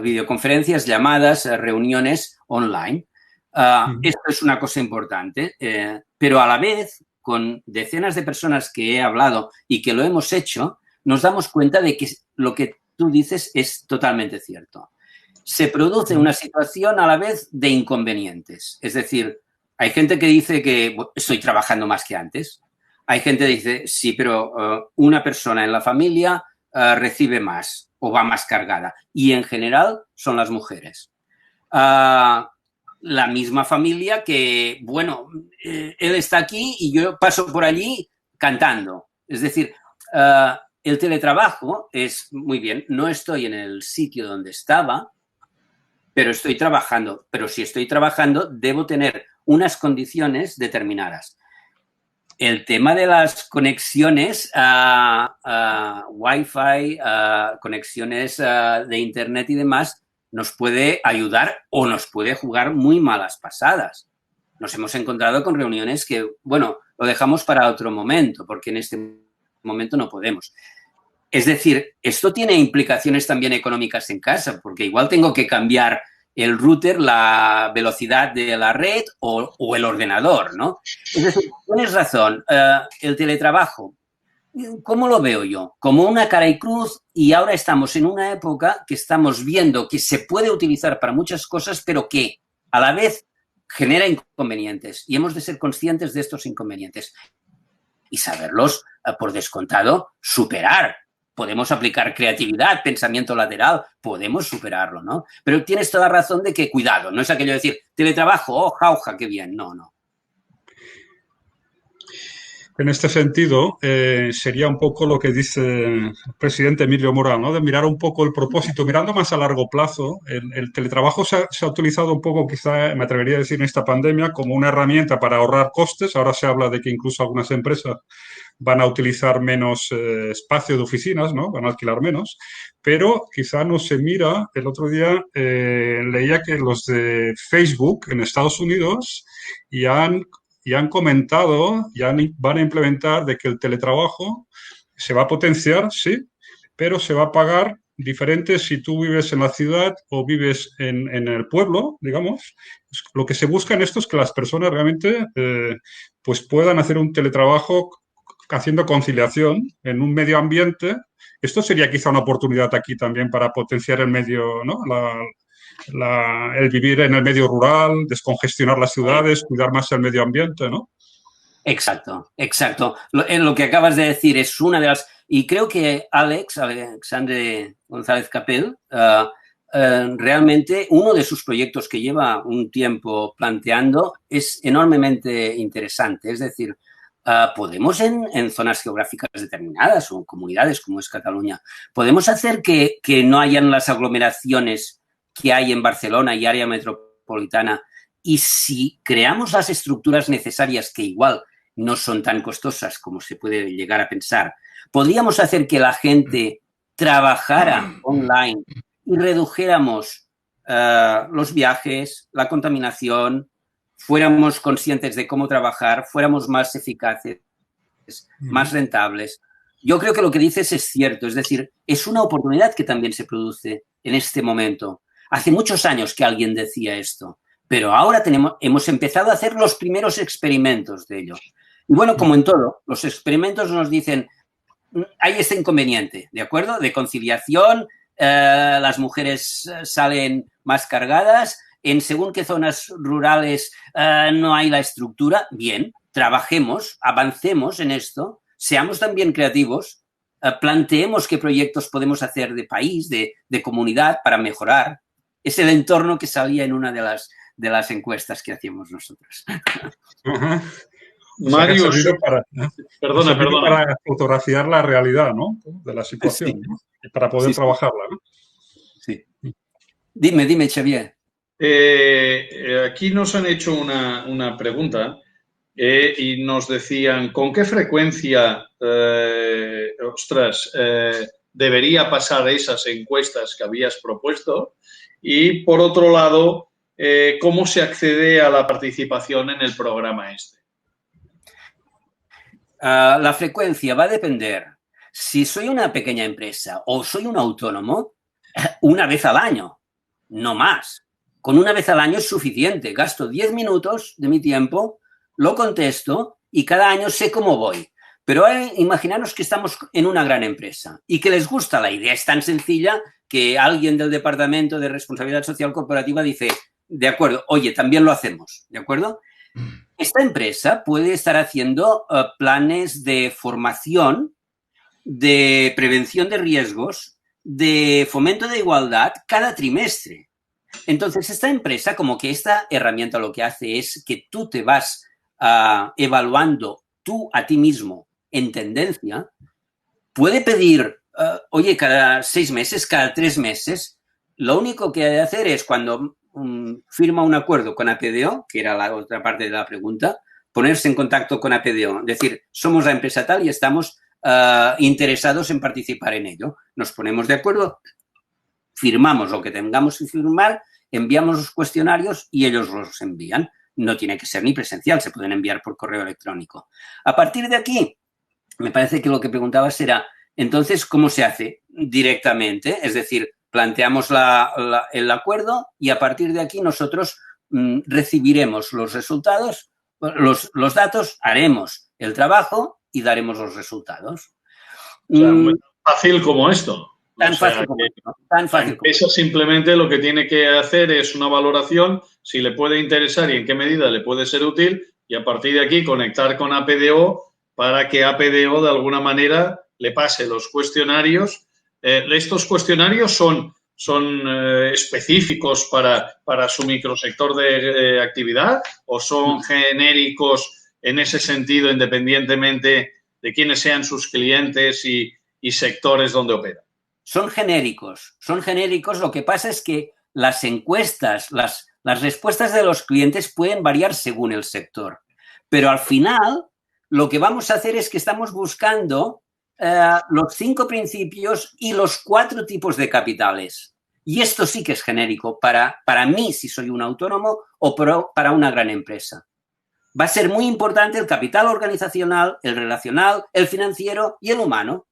videoconferencias, llamadas, reuniones online. Esto es una cosa importante, pero a la vez, con decenas de personas que he hablado y que lo hemos hecho, nos damos cuenta de que lo que tú dices es totalmente cierto. Se produce una situación a la vez de inconvenientes. Es decir, hay gente que dice que estoy trabajando más que antes. Hay gente que dice, sí, pero una persona en la familia recibe más o va más cargada. Y en general son las mujeres. La misma familia que, bueno, él está aquí y yo paso por allí cantando. Es decir, el teletrabajo es muy bien. No estoy en el sitio donde estaba, pero estoy trabajando. Pero si estoy trabajando, debo tener unas condiciones determinadas. El tema de las conexiones Wi-Fi, conexiones de Internet y demás, nos puede ayudar o nos puede jugar muy malas pasadas. Nos hemos encontrado con reuniones que, bueno, lo dejamos para otro momento, porque en este momento no podemos. Es decir, esto tiene implicaciones también económicas en casa, porque igual tengo que cambiar el router, la velocidad de la red o el ordenador, ¿no? Es decir, tienes razón, el teletrabajo, ¿cómo lo veo yo? Como una cara y cruz, y ahora estamos en una época que estamos viendo que se puede utilizar para muchas cosas, pero que a la vez genera inconvenientes y hemos de ser conscientes de estos inconvenientes y saberlos, por descontado, superar. Podemos aplicar creatividad, pensamiento lateral, podemos superarlo, ¿no? Pero tienes toda razón de que, cuidado, no es aquello de decir, teletrabajo, hoja, qué bien, no. En este sentido, sería un poco lo que dice el presidente Emilio Moral, ¿no?, de mirar un poco el propósito, mirando más a largo plazo. El teletrabajo se ha utilizado un poco, quizá me atrevería a decir, en esta pandemia como una herramienta para ahorrar costes. Ahora se habla de que incluso algunas empresas van a utilizar menos espacio de oficinas, ¿no?, van a alquilar menos, pero quizá no se mira. El otro día leía que los de Facebook en Estados Unidos ya han y han comentado, van a implementar de que el teletrabajo se va a potenciar, sí, pero se va a pagar diferente si tú vives en la ciudad o vives en el pueblo, digamos. Lo que se busca en esto es que las personas realmente pues puedan hacer un teletrabajo haciendo conciliación en un medio ambiente. Esto sería quizá una oportunidad aquí también para potenciar el medio, ¿no? El vivir en el medio rural, descongestionar las ciudades, cuidar más el medio ambiente, ¿no? Exacto, exacto. Lo que acabas de decir es una de las... Y creo que Alexandre González Capell, realmente uno de sus proyectos que lleva un tiempo planteando es enormemente interesante. Es decir, podemos en zonas geográficas determinadas o en comunidades como es Cataluña, podemos hacer que no hayan las aglomeraciones que hay en Barcelona y área metropolitana, y si creamos las estructuras necesarias, que igual no son tan costosas como se puede llegar a pensar, podríamos hacer que la gente trabajara online y redujéramos los viajes, la contaminación, fuéramos conscientes de cómo trabajar, fuéramos más eficaces, más rentables. Yo creo que lo que dices es cierto, es decir, es una oportunidad que también se produce en este momento. Hace muchos años que alguien decía esto, pero ahora hemos empezado a hacer los primeros experimentos de ello. Y bueno, como en todo, los experimentos nos dicen, hay este inconveniente, ¿de acuerdo? De conciliación, las mujeres salen más cargadas, en según qué zonas rurales no hay la estructura. Bien, trabajemos, avancemos en esto, seamos también creativos, planteemos qué proyectos podemos hacer de país, de comunidad para mejorar. Es el entorno que salía en una de las encuestas que hacíamos nosotros. Uh-huh. Mario, perdona. Para fotografiar la realidad, ¿no? De la situación, sí. ¿No? Para poder trabajarla, ¿no? Sí. Dime, Xavier. Aquí nos han hecho una pregunta y nos decían, ¿con qué frecuencia, debería pasar esas encuestas que habías propuesto? Y, por otro lado, ¿cómo se accede a la participación en el programa este? La frecuencia va a depender. Si soy una pequeña empresa o soy un autónomo, una vez al año, no más. Con una vez al año es suficiente. Gasto 10 minutos de mi tiempo, lo contesto y cada año sé cómo voy. Pero imaginaros que estamos en una gran empresa y que les gusta la idea. Es tan sencilla que alguien del Departamento de Responsabilidad Social Corporativa dice, de acuerdo, oye, también lo hacemos, ¿de acuerdo? Esta empresa puede estar haciendo planes de formación, de prevención de riesgos, de fomento de igualdad cada trimestre. Entonces, esta empresa, como que esta herramienta lo que hace es que tú te vas evaluando tú a ti mismo en tendencia, puede pedir, oye, cada 6 meses, cada 3 meses, lo único que hay que hacer es cuando firma un acuerdo con APDO, que era la otra parte de la pregunta, ponerse en contacto con APDO, decir, somos la empresa tal y estamos interesados en participar en ello. Nos ponemos de acuerdo, firmamos lo que tengamos que firmar, enviamos los cuestionarios y ellos los envían. No tiene que ser ni presencial, se pueden enviar por correo electrónico. A partir de aquí, me parece que lo que preguntabas era, entonces, ¿cómo se hace directamente? Es decir, planteamos el acuerdo y a partir de aquí nosotros recibiremos los resultados, los datos, haremos el trabajo y daremos los resultados. O sea, muy fácil como esto. Tan fácil como esto. Tan fácil como eso simplemente lo que tiene que hacer es una valoración, si le puede interesar y en qué medida le puede ser útil, y a partir de aquí conectar con APDO para que APDO de alguna manera le pase los cuestionarios. ¿Estos cuestionarios son específicos para su microsector de actividad o son genéricos en ese sentido, independientemente de quiénes sean sus clientes y sectores donde operan? Son genéricos. Lo que pasa es que las encuestas, las respuestas de los clientes pueden variar según el sector. Pero al final, lo que vamos a hacer es que estamos buscando los 5 principios y los 4 tipos de capitales. Y esto sí que es genérico para mí, si soy un autónomo o para una gran empresa. va a ser muy importante el capital organizacional, el relacional, el financiero y el humano.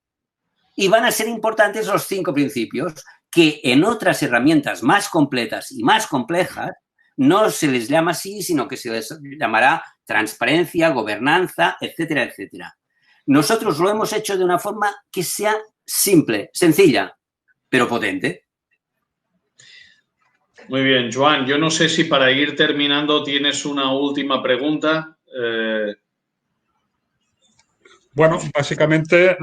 Y van a ser importantes los 5 principios que en otras herramientas más completas y más complejas no se les llama así, sino que se les llamará transparencia, gobernanza, etcétera, etcétera. Nosotros lo hemos hecho de una forma que sea simple, sencilla, pero potente. Muy bien, Joan, yo no sé si para ir terminando tienes una última pregunta. Bueno, básicamente,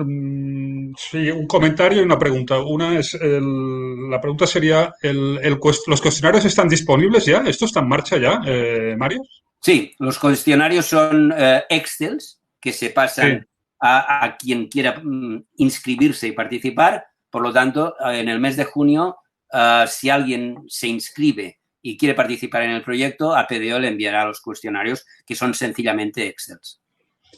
sí, un comentario y una pregunta. Una es, la pregunta sería, ¿los cuestionarios están disponibles ya? ¿Esto está en marcha ya, Mario? Sí, los cuestionarios son Excels que se pasan a quien quiera inscribirse y participar. Por lo tanto, en el mes de junio, si alguien se inscribe y quiere participar en el proyecto, APDO le enviará los cuestionarios que son sencillamente Excels.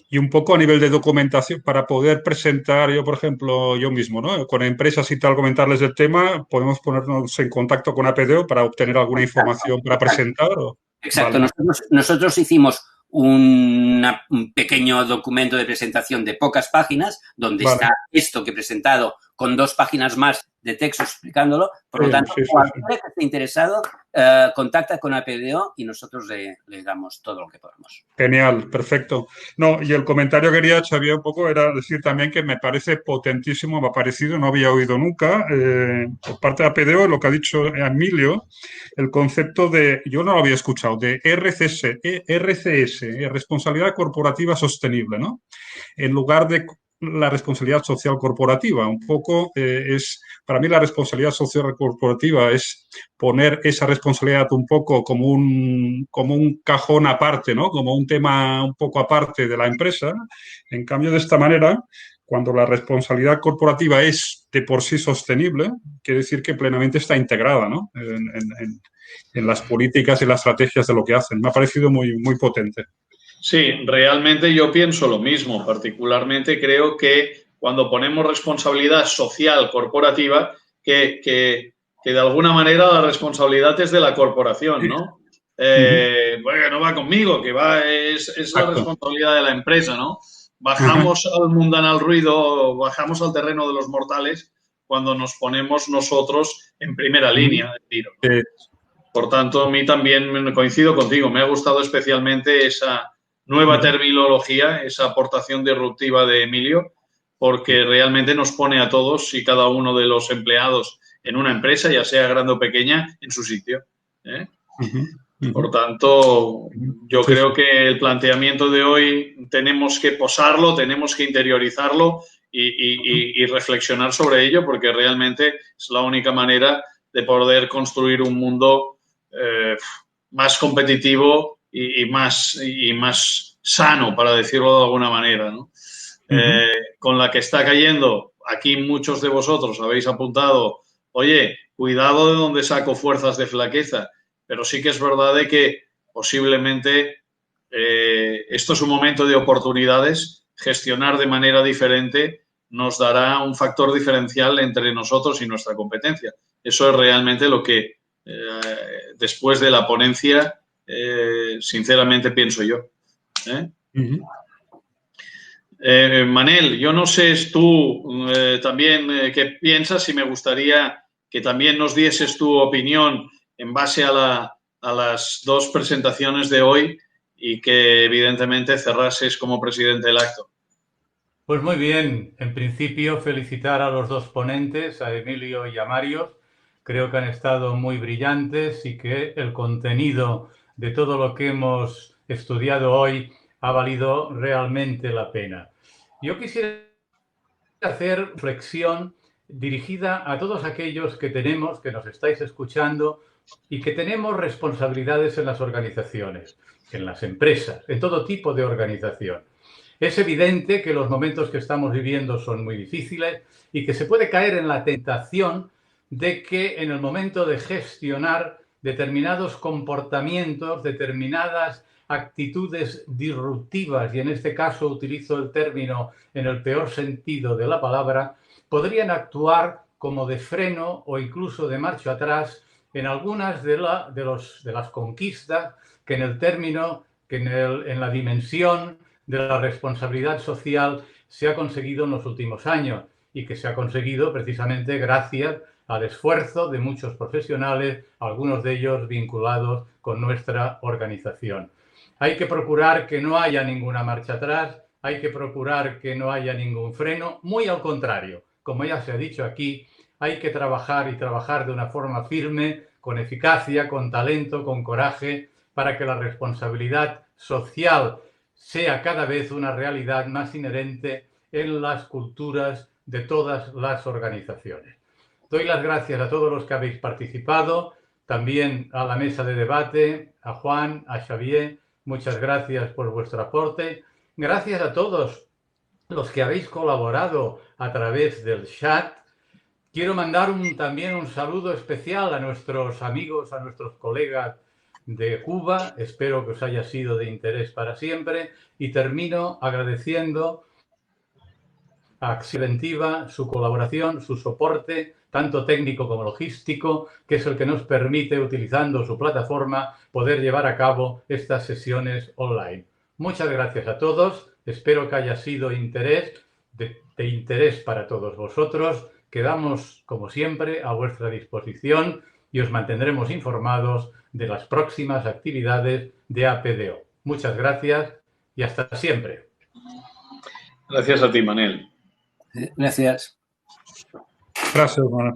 Y un poco a nivel de documentación, para poder presentar, yo, por ejemplo, yo mismo, ¿no? Con empresas y tal, comentarles el tema, ¿podemos ponernos en contacto con APDO para obtener alguna información para presentar? ¿O? Exacto. Vale. Nosotros hicimos un pequeño documento de presentación de pocas páginas, donde está esto que he presentado con 2 páginas más de texto explicándolo. Por lo tanto, cualquiera que esté interesado, contacta con APDO y nosotros le damos todo lo que podamos. Genial, perfecto. No, y el comentario que quería, Xavier, un poco era decir también que me parece potentísimo, me ha parecido, no había oído nunca, por parte de APDO, lo que ha dicho Emilio, el concepto de, yo no lo había escuchado, de RCS, Responsabilidad Corporativa Sostenible, ¿no? En lugar de la responsabilidad social corporativa. Un poco para mí la responsabilidad social corporativa es poner esa responsabilidad un poco como un cajón aparte, ¿no? Como un tema un poco aparte de la empresa. En cambio, de esta manera, cuando la responsabilidad corporativa es de por sí sostenible, quiere decir que plenamente está integrada, ¿no? En las políticas y las estrategias de lo que hacen. Me ha parecido muy, muy potente. Sí, realmente yo pienso lo mismo. Particularmente creo que cuando ponemos responsabilidad social corporativa, que de alguna manera la responsabilidad es de la corporación, ¿no? Bueno, no va conmigo, que es la responsabilidad de la empresa, ¿no? Bajamos al mundanal ruido, bajamos al terreno de los mortales cuando nos ponemos nosotros en primera línea de tiro, ¿no? Por tanto, a mí también coincido contigo. Me ha gustado especialmente esa nueva terminología, esa aportación disruptiva de Emilio, porque realmente nos pone a todos y cada uno de los empleados en una empresa, ya sea grande o pequeña, en su sitio. Por tanto, yo creo que el planteamiento de hoy tenemos que posarlo, tenemos que interiorizarlo y reflexionar sobre ello, porque realmente es la única manera de poder construir un mundo más competitivo y más sano, para decirlo de alguna manera, ¿no? Con la que está cayendo, aquí muchos de vosotros habéis apuntado, oye, cuidado de donde saco fuerzas de flaqueza, pero sí que es verdad de que posiblemente esto es un momento de oportunidades, gestionar de manera diferente nos dará un factor diferencial entre nosotros y nuestra competencia. Eso es realmente lo que después de la ponencia sinceramente pienso yo. Manel, yo no sé tú también qué piensas y me gustaría que también nos dieses tu opinión en base a las 2 presentaciones de hoy y que evidentemente cerrases como presidente del acto. Pues muy bien, en principio felicitar a los 2 ponentes, a Emilio y a Mario. Creo que han estado muy brillantes y que el contenido de todo lo que hemos estudiado hoy ha valido realmente la pena. Yo quisiera hacer reflexión dirigida a todos aquellos que nos estáis escuchando y que tenemos responsabilidades en las organizaciones, en las empresas, en todo tipo de organización. Es evidente que los momentos que estamos viviendo son muy difíciles y que se puede caer en la tentación de que en el momento de gestionar determinados comportamientos, determinadas actitudes disruptivas, y en este caso utilizo el término en el peor sentido de la palabra, podrían actuar como de freno o incluso de marcha atrás en algunas de las conquistas que en el término que en la dimensión de la responsabilidad social se ha conseguido en los últimos años y que se ha conseguido precisamente gracias al esfuerzo de muchos profesionales, algunos de ellos vinculados con nuestra organización. Hay que procurar que no haya ninguna marcha atrás, hay que procurar que no haya ningún freno, muy al contrario, como ya se ha dicho aquí, hay que trabajar y trabajar de una forma firme, con eficacia, con talento, con coraje, para que la responsabilidad social sea cada vez una realidad más inherente en las culturas de todas las organizaciones. Doy las gracias a todos los que habéis participado, también a la mesa de debate, a Juan, a Xavier, muchas gracias por vuestro aporte. Gracias a todos los que habéis colaborado a través del chat. Quiero mandar también un saludo especial a nuestros amigos, a nuestros colegas de Cuba. Espero que os haya sido de interés para siempre. Y termino agradeciendo a Acción Preventiva su colaboración, su soporte, tanto técnico como logístico, que es el que nos permite, utilizando su plataforma, poder llevar a cabo estas sesiones online. Muchas gracias a todos. Espero que haya sido de interés para todos vosotros. Quedamos, como siempre, a vuestra disposición y os mantendremos informados de las próximas actividades de APDO. Muchas gracias y hasta siempre. Gracias a ti, Manel. Gracias. Gracias, Manel.